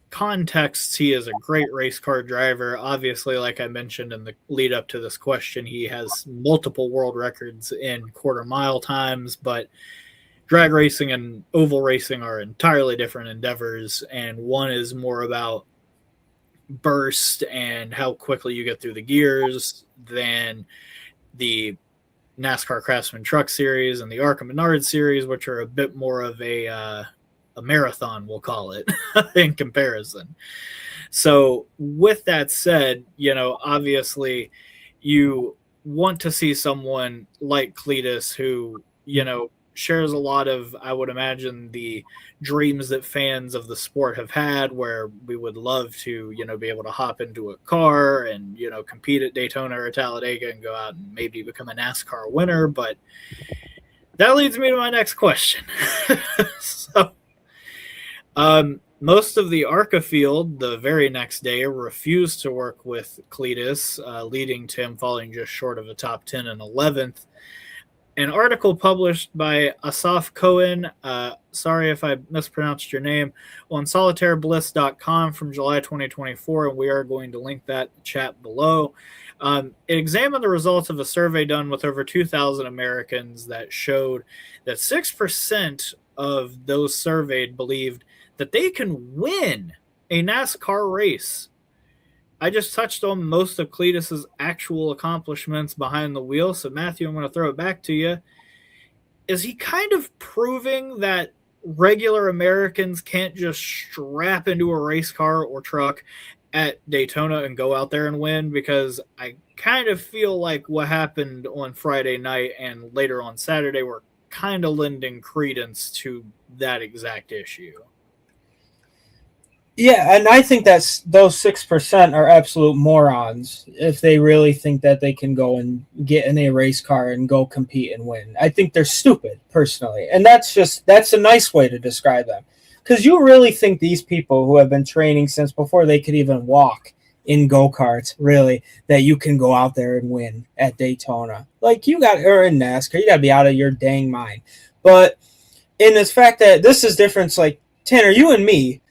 contexts, he is a great race car driver. Obviously, like I mentioned in the lead up to this question, he has multiple world records in quarter mile times, but drag racing and oval racing are entirely different endeavors, and one is more about burst and how quickly you get through the gears than the NASCAR Craftsman Truck Series and the ARCA Menards Series, which are a bit more of a marathon, we'll call it, in comparison. So with that said, obviously you want to see someone like Cletus who, shares a lot of, I would imagine, the dreams that fans of the sport have had, where we would love to, be able to hop into a car and, compete at Daytona or Talladega and go out and maybe become a NASCAR winner. But that leads me to my next question. Most of the ARCA field the very next day refused to work with Cletus, leading to him falling just short of a top 10 and 11th. an article published by Asaf Cohen, sorry if I mispronounced your name, on solitairebliss.com from July 2024, and we are going to link that in the chat below. It examined the results of a survey done with over 2,000 Americans that showed that 6% of those surveyed believed that they can win a NASCAR race. I just touched on most of Cletus's actual accomplishments behind the wheel. So, Matthew, I'm going to throw it back to you. Is he kind of proving that regular Americans can't just strap into a race car or truck at Daytona and go out there and win? Because I kind of feel like what happened on Friday night and later on Saturday were kind of lending credence to that exact issue. Yeah, and I think that's those 6% are absolute morons if they really think that they can go and get in a race car and go compete and win. I think they're stupid, personally. And that's a nice way to describe them. Because you really think these people who have been training since before they could even walk in go-karts, really, that you can go out there and win at Daytona. Like, or in NASCAR, you got to be out of your dang mind. But in this fact that this is different, like, Tanner, you and me,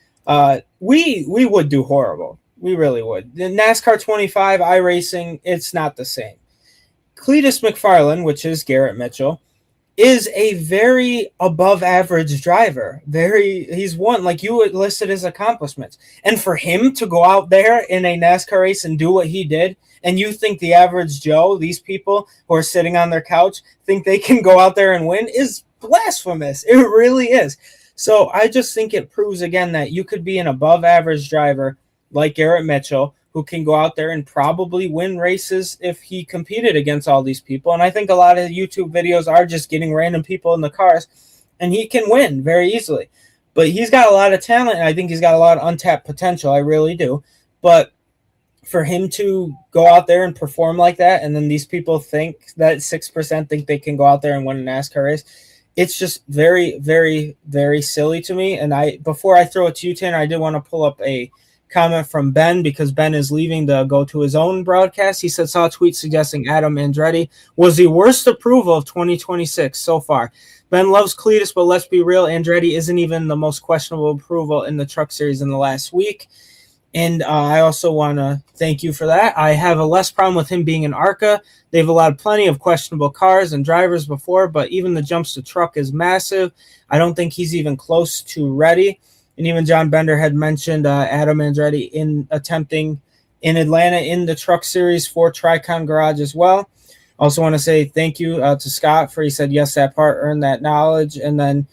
we would do horrible. We really would. The NASCAR 25 iRacing, it's not the same. Cletus McFarland, which is Garrett Mitchell, is a very above average driver. He's won, like you listed his accomplishments. And for him to go out there in a NASCAR race and do what he did, and you think the average Joe, these people who are sitting on their couch, think they can go out there and win is blasphemous. It really is. So I just think it proves again that you could be an above average driver like Garrett Mitchell who can go out there and probably win races if he competed against all these people. And I think a lot of YouTube videos are just getting random people in the cars, and he can win very easily. But he's got a lot of talent, and I think he's got a lot of untapped potential. I really do. But for him to go out there and perform like that, and then these people think that 6% think they can go out there and win a NASCAR race, it's just very, very, very silly to me. And before I throw it to you, Tanner, I did want to pull up a comment from Ben because Ben is leaving to go to his own broadcast. He said, saw a tweet suggesting Adam Andretti was the worst approval of 2026 so far. Ben loves Cletus, but let's be real, Andretti isn't even the most questionable approval in the truck series in the last week. And I also want to thank you for that. I have a less problem with him being an ARCA. They've allowed plenty of questionable cars and drivers before, but even the jumps to truck is massive. I don't think he's even close to ready. And even John Bender had mentioned Adam Andretti in attempting in Atlanta in the truck series for Tricon Garage as well. Also want to say thank you to Scott for he said, yes, that part earned that knowledge. And then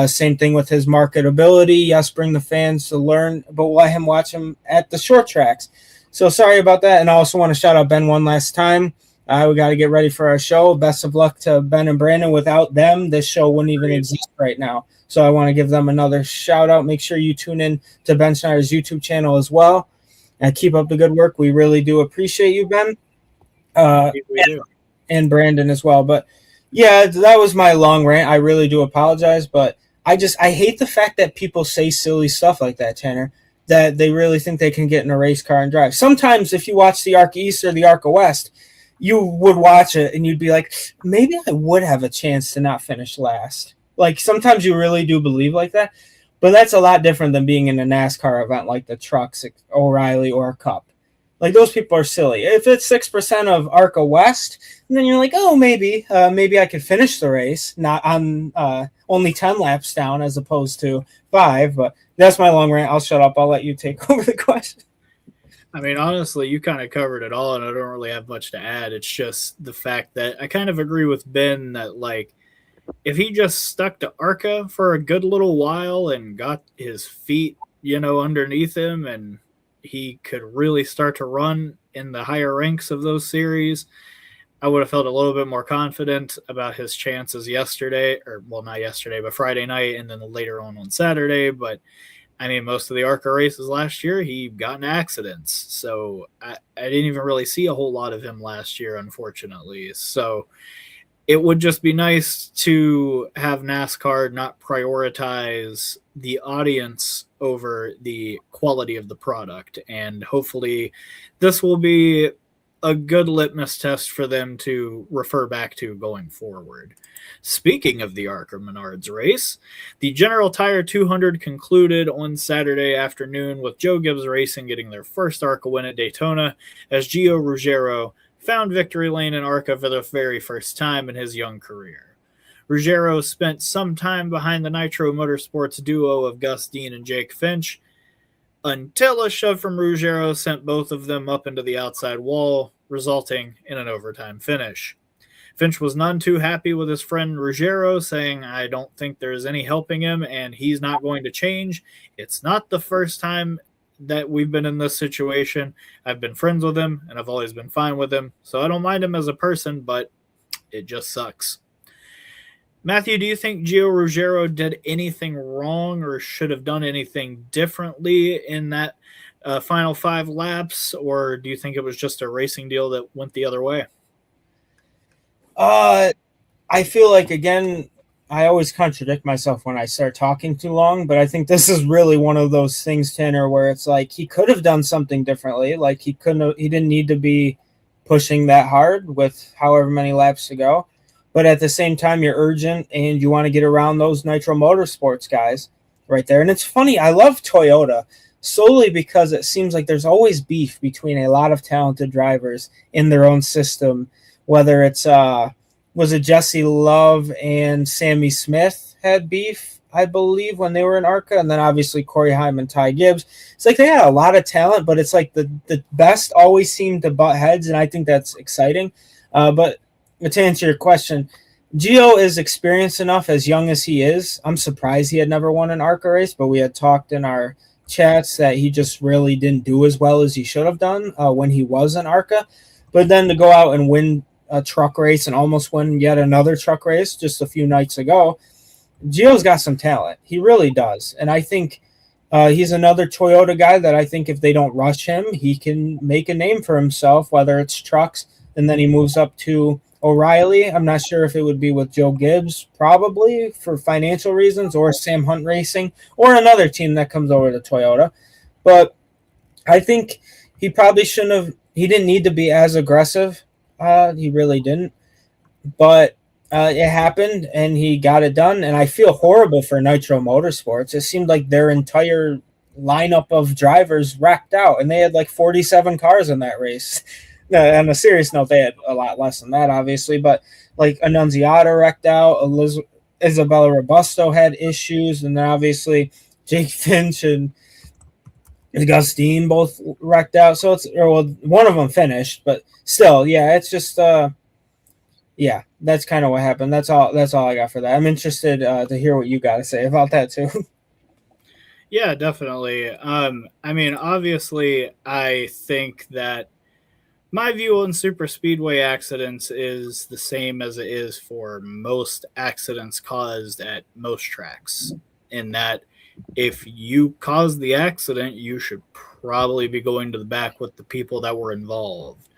same thing with his marketability. Yes, bring the fans to learn, but let him watch him at the short tracks. So sorry about that. And I also want to shout out Ben one last time. We got to get ready for our show. Best of luck to Ben and Brandon. Without them, this show wouldn't even exist right now. So I want to give them another shout out. Make sure you tune in to Ben Schneider's YouTube channel as well. And keep up the good work. We really do appreciate you, Ben. And Brandon as well. But yeah, that was my long rant. I really do apologize. But I hate the fact that people say silly stuff like that, Tanner, that they really think they can get in a race car and drive. Sometimes if you watch the ARCA East or the ARCA West, you would watch it and you'd be like, maybe I would have a chance to not finish last. Like sometimes you really do believe like that, but that's a lot different than being in a NASCAR event like the trucks, O'Reilly or Cup. Like those people are silly. If it's 6% of ARCA West, then you're like, oh, maybe I could finish the race, not on only 10 laps down as opposed to 5. But that's my long rant. I'll shut up. I'll let you take over the question. I mean, honestly, you kind of covered it all, and I don't really have much to add. It's just the fact that I kind of agree with Ben that, like, if he just stuck to ARCA for a good little while and got his feet, underneath him, and he could really start to run in the higher ranks of those series, I would have felt a little bit more confident about his chances yesterday, or, well, not yesterday, but Friday night, and then later on Saturday. But I mean, most of the ARCA races last year, he got in accidents. So I didn't even really see a whole lot of him last year, unfortunately. So it would just be nice to have NASCAR not prioritize the audience over the quality of the product. And hopefully this will be a good litmus test for them to refer back to going forward. Speaking of the ARCA Menards race, the General Tire 200 concluded on Saturday afternoon with Joe Gibbs Racing getting their first ARCA win at Daytona as Gio Ruggiero found victory lane in ARCA for the very first time in his young career. Ruggiero spent some time behind the Nitro Motorsports duo of Gus Dean and Jake Finch until a shove from Ruggiero sent both of them up into the outside wall, resulting in an overtime finish. Finch was none too happy with his friend Ruggiero, saying, "I don't think there's any helping him, and he's not going to change. It's not the first time that we've been in this situation. I've been friends with him, and I've always been fine with him, so I don't mind him as a person, but it just sucks." Matthew, do you think Gio Ruggiero did anything wrong or should have done anything differently in that final 5 laps, or do you think it was just a racing deal that went the other way? I feel like, again, I always contradict myself when I start talking too long, but I think this is really one of those things, Tanner, where it's like he could have done something differently. Like he didn't need to be pushing that hard with however many laps to go. But at the same time, you're urgent and you want to get around those Nitro Motorsports guys right there. And it's funny, I love Toyota solely because it seems like there's always beef between a lot of talented drivers in their own system, whether it's was it Jesse Love and Sammy Smith had beef, I believe, when they were in ARCA, and then obviously Corey Heim and Ty Gibbs. It's like they had a lot of talent, but it's like the best always seem to butt heads, and I think that's exciting. But to answer your question, Gio is experienced enough as young as he is. I'm surprised he had never won an ARCA race, but we had talked in our chats that he just really didn't do as well as he should have done when he was in ARCA. But then to go out and win a truck race and almost win yet another truck race just a few nights ago, Gio's got some talent. He really does. And I think he's another Toyota guy that I think if they don't rush him, he can make a name for himself, whether it's trucks and then he moves up to O'Reilly. I'm not sure if it would be with Joe Gibbs, probably for financial reasons, or Sam Hunt Racing, or another team that comes over to Toyota. But I think he probably shouldn't have. He didn't need to be as aggressive. He really didn't. But it happened, and he got it done. And I feel horrible for Nitro Motorsports. It seemed like their entire lineup of drivers wrecked out, and they had like 47 cars in that race. On a serious note, they had a lot less than that, obviously. But like Annunziata wrecked out, Isabella Robusto had issues, and then obviously Jake Finch and Gus Dean both wrecked out. So one of them finished, but still, yeah, it's just yeah, that's kind of what happened. That's all I got for that. I'm interested to hear what you got to say about that too. Yeah, definitely. I mean, obviously, I think that my view on super speedway accidents is the same as it is for most accidents caused at most tracks, in that if you caused the accident, you should probably be going to the back with the people that were involved.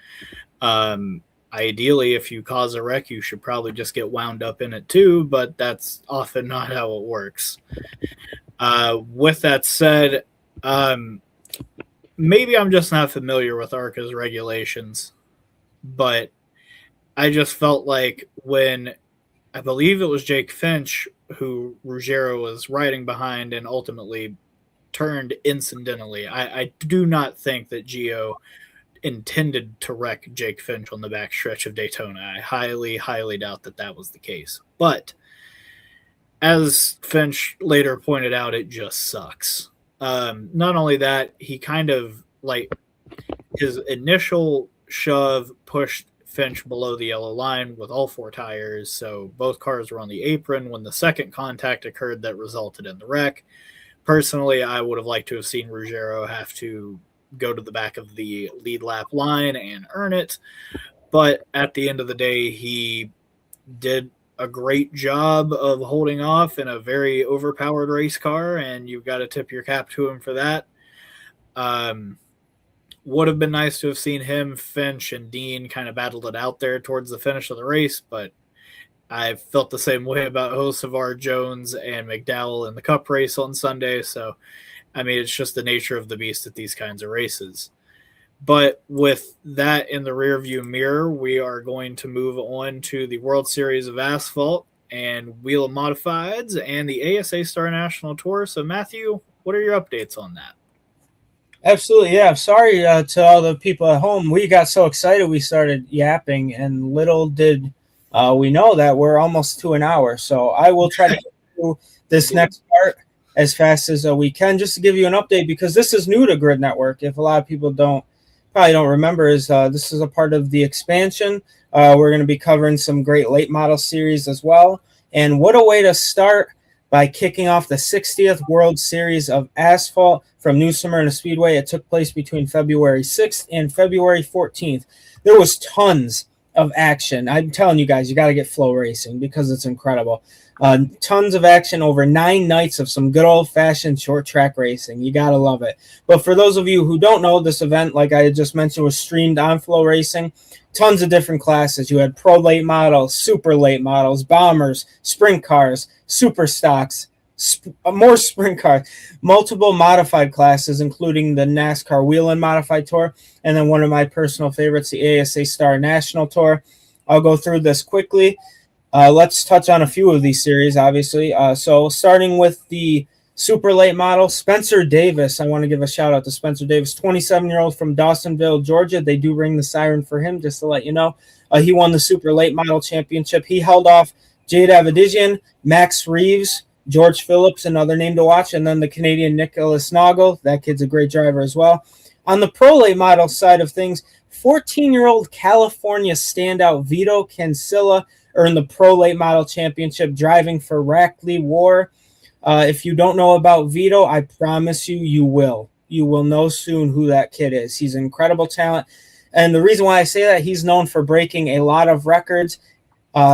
Ideally, if you cause a wreck, you should probably just get wound up in it too, but that's often not how it works. With that said, maybe I'm just not familiar with ARCA's regulations, but I just felt like when I believe it was Jake Finch who Ruggiero was riding behind and ultimately turned incidentally. I do not think that Gio intended to wreck Jake Finch on the backstretch of Daytona. I highly, highly doubt that was the case. But as Finch later pointed out, it just sucks. Not only that, he kind of like his initial shove pushed Finch below the yellow line with all 4 tires, so both cars were on the apron when the second contact occurred that resulted in the wreck. Personally, I would have liked to have seen Ruggiero have to go to the back of the lead lap line and earn it, but at the end of the day, he did a great job of holding off in a very overpowered race car, and you've got to tip your cap to him for that. Would have been nice to have seen him, Finch, and Dean kind of battled it out there towards the finish of the race, but I felt the same way about Hocevar, Jones, and McDowell in the Cup race on Sunday, so, I mean, it's just the nature of the beast at these kinds of races. But with that in the rearview mirror, we are going to move on to the World Series of Asphalt and Whelen Modifieds and the ASA Star National Tour. So, Matthew, what are your updates on that? Absolutely, yeah. Sorry to all the people at home. We got so excited we started yapping, and little did we know that we're almost to an hour. So I will try to get through this next part as fast as we can, just to give you an update, because this is new to Grid Network. If a lot of people probably don't remember, is this is a part of the expansion. We're going to be covering some great late model series as well. And what a way to start by kicking off the 60th World Series of Asphalt from New Smyrna Speedway. It took place between February 6th and February 14th. There was tons of action. I'm telling you guys, you got to get Flow Racing because it's incredible. Tons of action over 9 nights of some good old-fashioned short track racing. You got to love it. But for those of you who don't know, this event, like I just mentioned, was streamed on Flow Racing. Tons of different classes. You had pro late models, super late models, bombers, sprint cars, super stocks, more sprint cars, multiple modified classes, including the NASCAR Whelen Modified Tour, and then one of my personal favorites, the ASA Star National Tour. I'll go through this quickly. Let's touch on a few of these series, obviously. So starting with the super late model, Spencer Davis. I want to give a shout out to Spencer Davis, 27-year-old from Dawsonville, Georgia. They do ring the siren for him, just to let you know. He won the super late model championship. He held off Jade Avedisian, Max Reeves, George Phillips, another name to watch, and then the Canadian Nicholas Noggle. That kid's a great driver as well. On the pro late model side of things, 14-year-old California standout Vito Cancilla earned the pro late model championship driving for Rackley War. If you don't know about Vito, I promise you will. You will know soon who that kid is. He's an incredible talent. And the reason why I say that, he's known for breaking a lot of records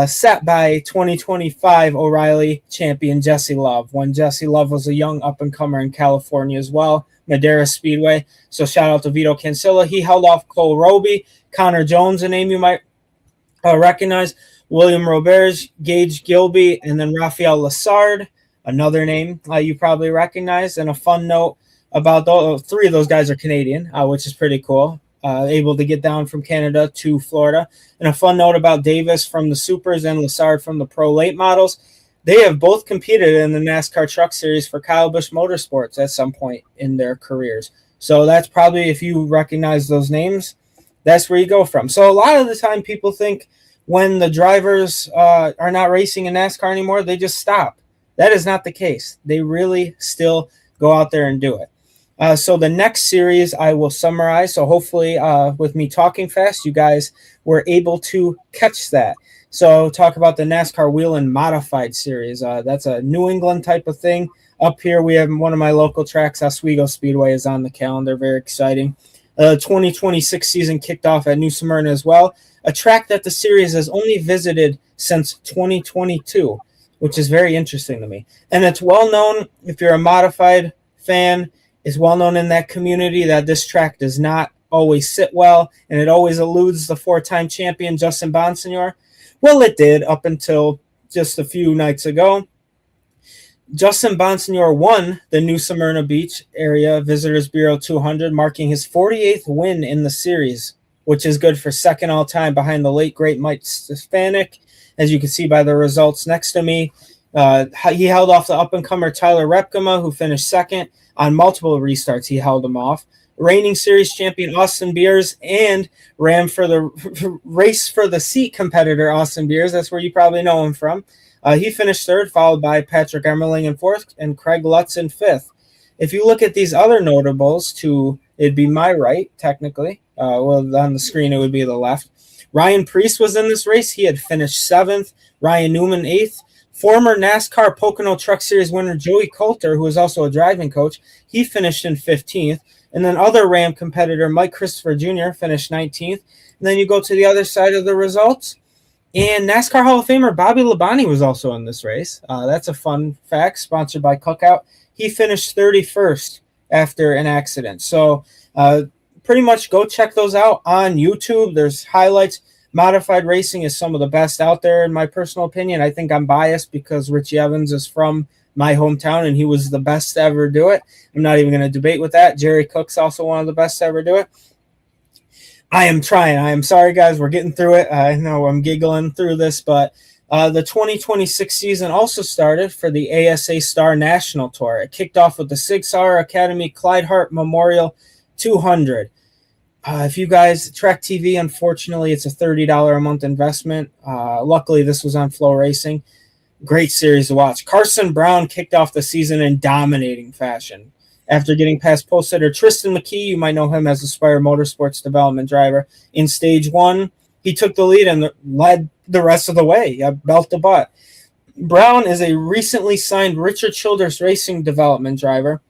set by 2025 O'Reilly champion Jesse Love, when Jesse Love was a young up-and-comer in California as well, Madera Speedway. So shout out to Vito Cancilla. He held off Cole Roby, Connor Jones, a name you might recognize, William Roberge, Gage Gilby, and then Raphael Lassard, another name you probably recognize. And a fun note about those, 3 of those guys are Canadian, which is pretty cool. Able to get down from Canada to Florida. And a fun note about Davis from the Supers and Lassard from the Pro Late Models. They have both competed in the NASCAR Truck Series for Kyle Busch Motorsports at some point in their careers. So that's probably, if you recognize those names, that's where you go from. So a lot of the time people think when the drivers are not racing in NASCAR anymore, they just stop. That is not the case. They really still go out there and do it. So the next series I will summarize. So hopefully with me talking fast, you guys were able to catch that. So I'll talk about the NASCAR Whelen Modified Series. That's a New England type of thing. Up here we have one of my local tracks, Oswego Speedway, is on the calendar. Very exciting. 2026 season kicked off at New Smyrna as well. A track that the series has only visited since 2022, which is very interesting to me. And it's well known, if you're a modified fan, is well known in that community that this track does not always sit well, and it always eludes the 4-time champion Justin Bonsignor. Well, it did up until just a few nights ago. Justin Bonsignor won the New Smyrna Beach Area Visitors Bureau 200, marking his 48th win in the series, which is good for second all-time behind the late, great Mike Stefanik. As you can see by the results next to me, he held off the up-and-comer Tyler Repkema, who finished second. On multiple restarts, he held him off. Reigning series champion Austin Beers and ran for the race for the seat competitor Austin Beers. That's where you probably know him from. He finished third, followed by Patrick Emmerling in fourth and Craig Lutz in fifth. If you look at these other notables, it'd be my right, technically. Well, on the screen, it would be the left. Ryan Priest was in this race. He had finished seventh. Ryan Newman, eighth. Former NASCAR Pocono Truck Series winner Joey Coulter, who is also a driving coach, he finished in 15th. And then other Ram competitor Mike Christopher Jr. finished 19th. And then you go to the other side of the results, and NASCAR Hall of Famer Bobby Labonte was also in this race. That's a fun fact, sponsored by Cookout. He finished 31st after an accident. So pretty much go check those out on YouTube. There's highlights. Modified racing is some of the best out there, in my personal opinion. I think I'm biased because Richie Evans is from my hometown, and he was the best to ever do it. I'm not even going to debate with that. Jerry Cook's also one of the best to ever do it. I am trying. I am sorry, guys. We're getting through it. I know I'm giggling through this, but the 2026 season also started for the ASA Star National Tour. It kicked off with the Sig Sauer Academy Clyde Hart Memorial 200. If you guys track TV, unfortunately, it's a $30 a month investment. Luckily, this was on Flow Racing. Great series to watch. Carson Brown kicked off the season in dominating fashion. After getting past pole sitter Tristan McKee, you might know him as Aspire Motorsports development driver. In stage one, he took the lead and led the rest of the way, belt to butt. Brown is a recently signed Richard Childress Racing development driver,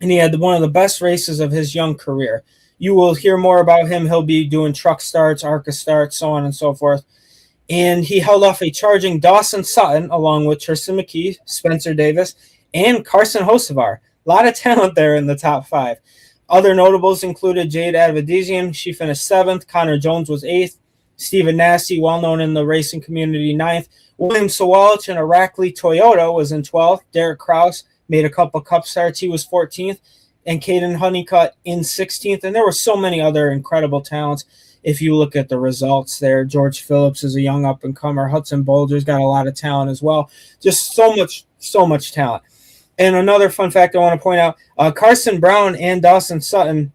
and he had one of the best races of his young career. You will hear more about him. He'll be doing truck starts, ARCA starts, so on and so forth. And he held off a charging Dawson Sutton along with Tristan McKee, Spencer Davis, and Carson Hocevar. A lot of talent there in the top five. Other notables included Jade Avedisian. She finished 7th. Connor Jones was 8th. Stephen Nasty, well known in the racing community, 9th. William Sawalich in a Rackley Toyota was in 12th. Derek Kraus made a couple cup starts. He was 14th. And Caden Honeycutt in 16th. And there were so many other incredible talents. If you look at the results there, George Phillips is a young up-and-comer. Hudson Boulder's got a lot of talent as well. Just so much talent. And another fun fact I want to point out, Carson Brown and Dawson Sutton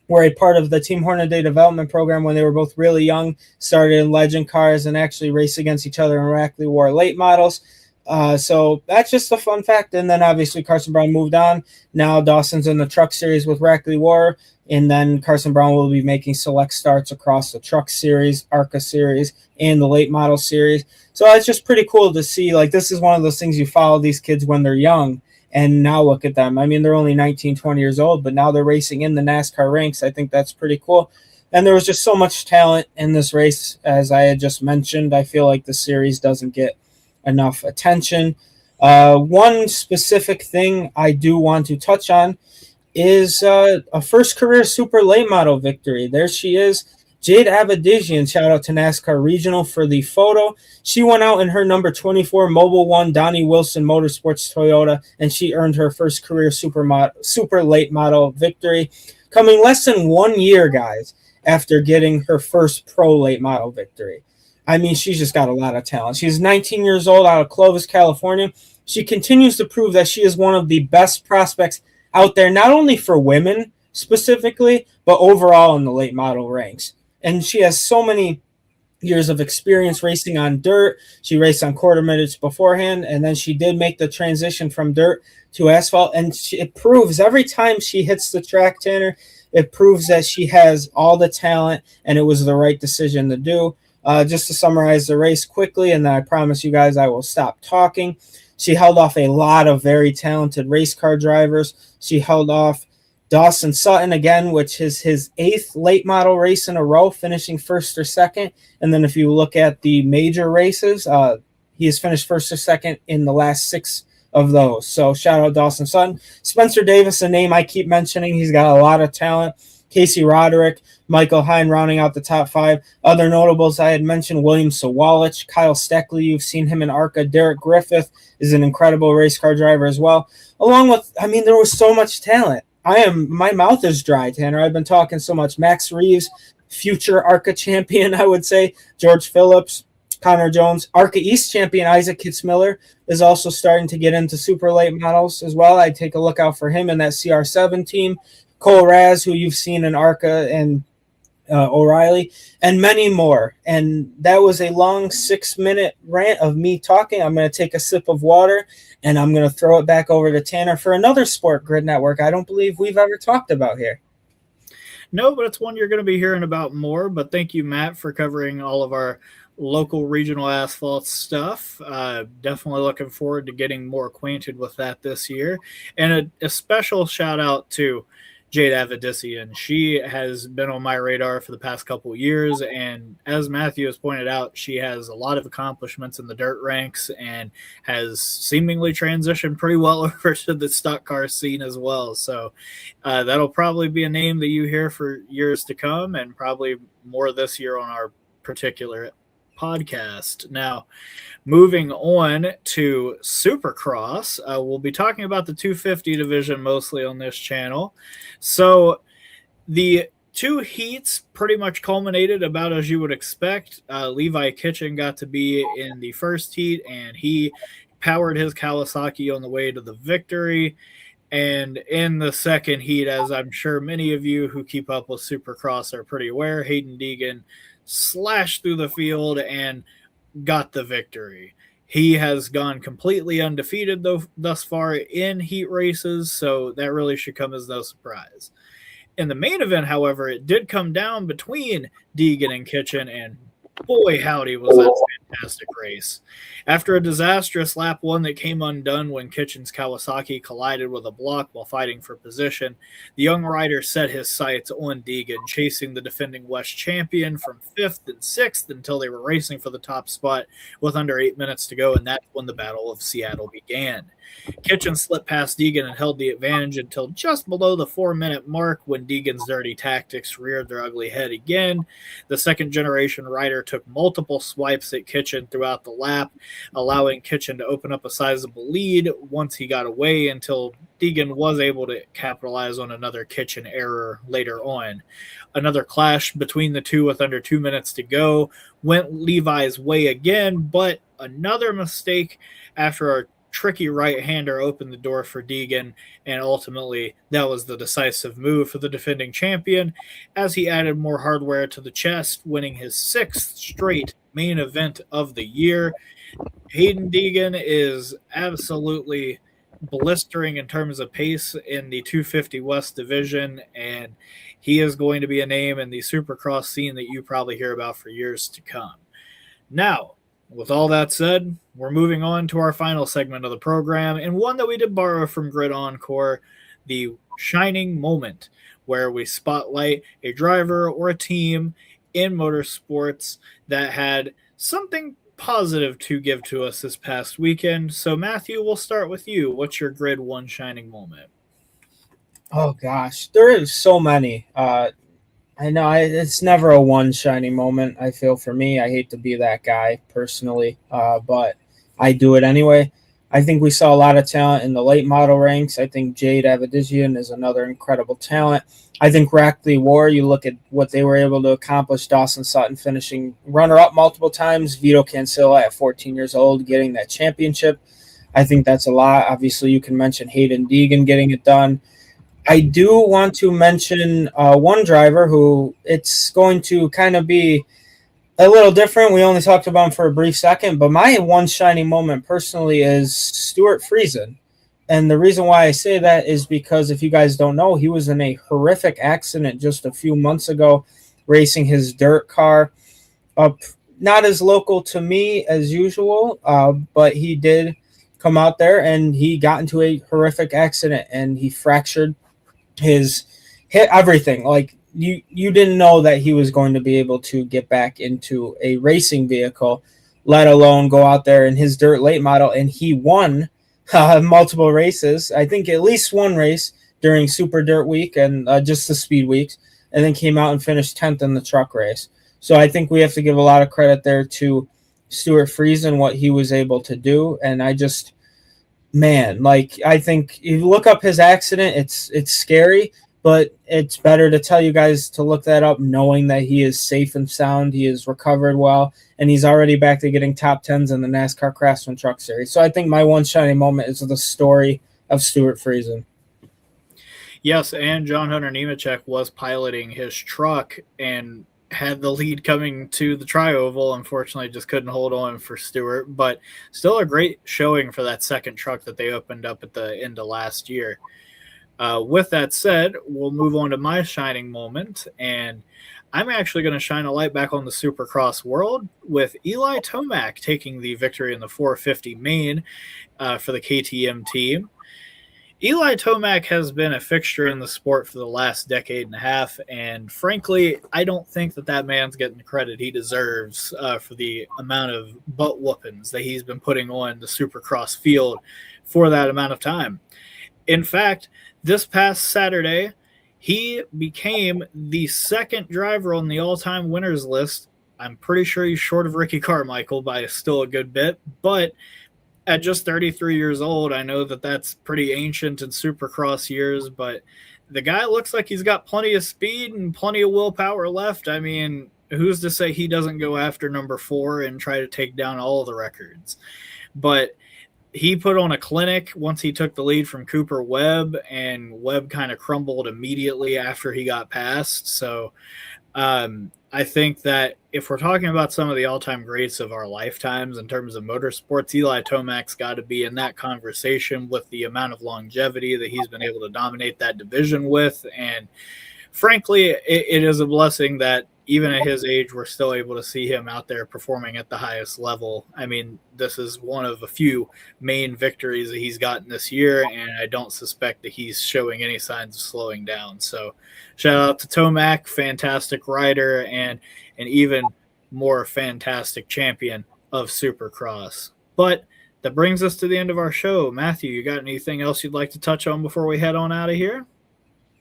were a part of the Team Hornaday development program when they were both really young, started in legend cars and actually raced against each other in Rackley War late models. So that's just a fun fact. And then obviously Carson Brown moved on. Now Dawson's in the truck series with Rackley War. And then Carson Brown will be making select starts across the truck series, ARCA series, and the late model series. So it's just pretty cool to see. Like, this is one of those things you follow these kids when they're young. And now look at them. I mean, they're only 19, 20 years old, but now they're racing in the NASCAR ranks. I think that's pretty cool. And there was just so much talent in this race, as I had just mentioned. I feel like the series doesn't get enough attention. One specific thing I do want to touch on is a first career super late model victory. There she is. Jade Avedisian, shout out to NASCAR Regional for the photo. She went out in her number 24 Mobile One Donnie Wilson Motorsports Toyota, and she earned her first career super late model victory, coming less than 1 year, guys, after getting her first pro late model victory. I mean, she's just got a lot of talent. She's 19 years old out of Clovis, California. She continues to prove that she is one of the best prospects out there, not only for women specifically, but overall in the late model ranks. And she has so many years of experience racing on dirt. She raced on quarter minutes beforehand, and then she did make the transition from dirt to asphalt. And it proves every time she hits the track, Tanner, it proves that she has all the talent, and it was the right decision to do. Just to summarize the race quickly, and then I promise you guys I will stop talking. She held off a lot of very talented race car drivers. She held off Dawson Sutton again, which is his 8th late model race in a row, finishing 1st or 2nd. And then if you look at the major races, he has finished 1st or 2nd in the last 6 of those. So shout out Dawson Sutton. Spencer Davis, a name I keep mentioning. He's got a lot of talent. Casey Roderick, Michael Hine rounding out the top 5. Other notables I had mentioned, William Sawalich, Kyle Steckley, you've seen him in ARCA. Derek Griffith is an incredible race car driver as well. Along with, I mean, there was so much talent. My mouth is dry, Tanner. I've been talking so much. Max Reeves, future ARCA champion, I would say. George Phillips, Connor Jones. ARCA East champion Isaac Kitzmiller is also starting to get into super late models as well. I'd take a look out for him in that CR7 team. Cole Raz, who you've seen in ARCA and O'Reilly, and many more. And that was a long 6-minute rant of me talking. I'm going to take a sip of water, and I'm going to throw it back over to Tanner for another Sport Grid Network I don't believe we've ever talked about here. No, but it's one you're going to be hearing about more. But thank you, Matt, for covering all of our local regional asphalt stuff. Definitely looking forward to getting more acquainted with that this year. And a special shout out to Jade Avedisian. She has been on my radar for the past couple of years, and as Matthew has pointed out, she has a lot of accomplishments in the dirt ranks and has seemingly transitioned pretty well over to the stock car scene as well. So that'll probably be a name that you hear for years to come, and probably more this year on our particular podcast. Now, moving on to Supercross, we'll be talking about the 250 division mostly on this channel. So the two heats pretty much culminated about as you would expect. Levi Kitchen got to be in the first heat, and he powered his Kawasaki on the way to the victory. And in the second heat, as I'm sure many of you who keep up with Supercross are pretty aware, Haiden Deegan slashed through the field and got the victory. He has gone completely undefeated thus far in heat races, so that really should come as no surprise. In the main event, however, it did come down between Deegan and Kitchen, and boy, howdy, was that a fantastic race. After a disastrous lap one that came undone when Kitchen's Kawasaki collided with a block while fighting for position, the young rider set his sights on Deegan, chasing the defending West champion from 5th and 6th until they were racing for the top spot with under 8 minutes to go, and that's when the Battle of Seattle began. Kitchen slipped past Deegan and held the advantage until just below the 4-minute mark when Deegan's dirty tactics reared their ugly head again. The second-generation rider took multiple swipes at Kitchen throughout the lap, allowing Kitchen to open up a sizable lead once he got away until Deegan was able to capitalize on another Kitchen error later on. Another clash between the two with under 2 minutes to go went Levi's way again, but another mistake after a tricky right-hander opened the door for Deegan, and ultimately that was the decisive move for the defending champion as he added more hardware to the chest, winning his 6th straight main event of the year. Haiden Deegan is absolutely blistering in terms of pace in the 250 West division, and he is going to be a name in the Supercross scene that you probably hear about for years to come. Now, with all that said, we're moving on to our final segment of the program, and one that we did borrow from Grid Encore, the Shining Moment, where we spotlight a driver or a team in motorsports that had something positive to give to us this past weekend. So, Matthew, we'll start with you. What's your Grid 1 Shining Moment? Oh, gosh. There is so many. I know it's never a one shining moment. I feel for me, I hate to be that guy personally, but I do it anyway. I think we saw a lot of talent in the late model ranks. I think Jade Avedisian is another incredible talent. I think Reilly War, you look at what they were able to accomplish. Dawson Sutton finishing runner-up multiple times. Vito Cancilla at 14 years old getting that championship. I think that's a lot. Obviously, you can mention Haiden Deegan getting it done. I do want to mention one driver who it's going to kind of be a little different. We only talked about him for a brief second, but my one shining moment personally is Stuart Friesen. And the reason why I say that is because if you guys don't know, he was in a horrific accident just a few months ago, racing his dirt car up, not as local to me as usual, but he did come out there and he got into a horrific accident and he fractured his hit everything. Like you didn't know that he was going to be able to get back into a racing vehicle, let alone go out there in his dirt late model. And he won multiple races. I think at least one race during Super Dirt Week and just the Speed Weeks, and then came out and finished 10th in the truck race. So I think we have to give a lot of credit there to Stuart Friesen, what he was able to do. And I just, man, like, I think if you look up his accident, it's scary, but it's better to tell you guys to look that up knowing that he is safe and sound, he is recovered well, and he's already back to getting top 10s in the NASCAR Craftsman Truck Series. So I think my one shining moment is the story of Stuart Friesen. Yes, and John Hunter Nemechek was piloting his truck and had the lead coming to the tri-oval. Unfortunately, just couldn't hold on for Stewart, but still a great showing for that second truck that they opened up at the end of last year. With that said, we'll move on to my shining moment, and I'm actually going to shine a light back on the Supercross world with Eli Tomac taking the victory in the 450 main for the KTM team. Eli Tomac has been a fixture in the sport for the last decade and a half, and frankly, I don't think that man's getting the credit he deserves for the amount of butt whoopings that he's been putting on the Supercross field for that amount of time. In fact, this past Saturday, he became the second driver on the all-time winners list. I'm pretty sure he's short of Ricky Carmichael by still a good bit, but at just 33 years old, I know that that's pretty ancient in Supercross years, but the guy looks like he's got plenty of speed and plenty of willpower left. I mean, who's to say he doesn't go after number 4 and try to take down all of the records? But he put on a clinic once he took the lead from Cooper Webb, and Webb kind of crumbled immediately after he got past. So I think that if we're talking about some of the all-time greats of our lifetimes in terms of motorsports, Eli Tomac's got to be in that conversation with the amount of longevity that he's been able to dominate that division with. And frankly, it is a blessing that even at his age, we're still able to see him out there performing at the highest level. I mean, this is one of a few main victories that he's gotten this year, and I don't suspect that he's showing any signs of slowing down. So shout out to Tomac, fantastic rider, and an even more fantastic champion of Supercross. But that brings us to the end of our show. Matthew, you got anything else you'd like to touch on before we head on out of here?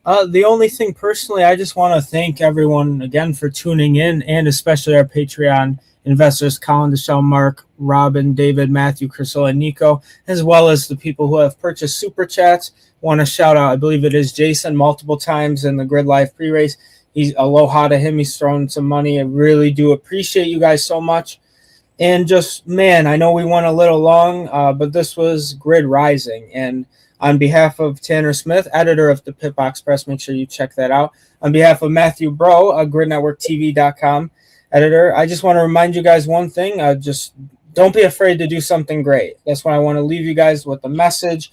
The only thing personally, I just want to thank everyone again for tuning in, and especially our Patreon investors, Colin, Deschelle, Mark, Robin, David, Matthew, Crystal, and Nico, as well as the people who have purchased Super Chats. Want to shout out, I believe it is Jason, multiple times in the Grid Live pre-race. He's aloha to him. He's thrown some money. I really do appreciate you guys so much. And just, man, I know we went a little long, but this was Grid Rising. And on behalf of Chandler Smith, editor of the Pit Box Press, make sure you check that out. On behalf of Matthew Bro, GridNetworkTV.com editor, I just want to remind you guys one thing. Just don't be afraid to do something great. That's why I want to leave you guys with a message.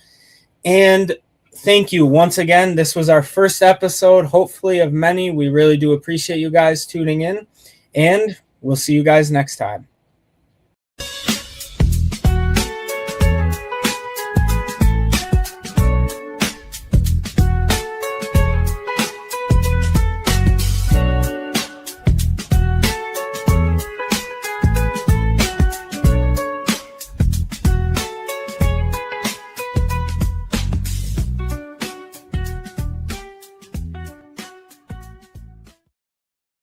And thank you once again. This was our first episode, hopefully of many. We really do appreciate you guys tuning in. And we'll see you guys next time.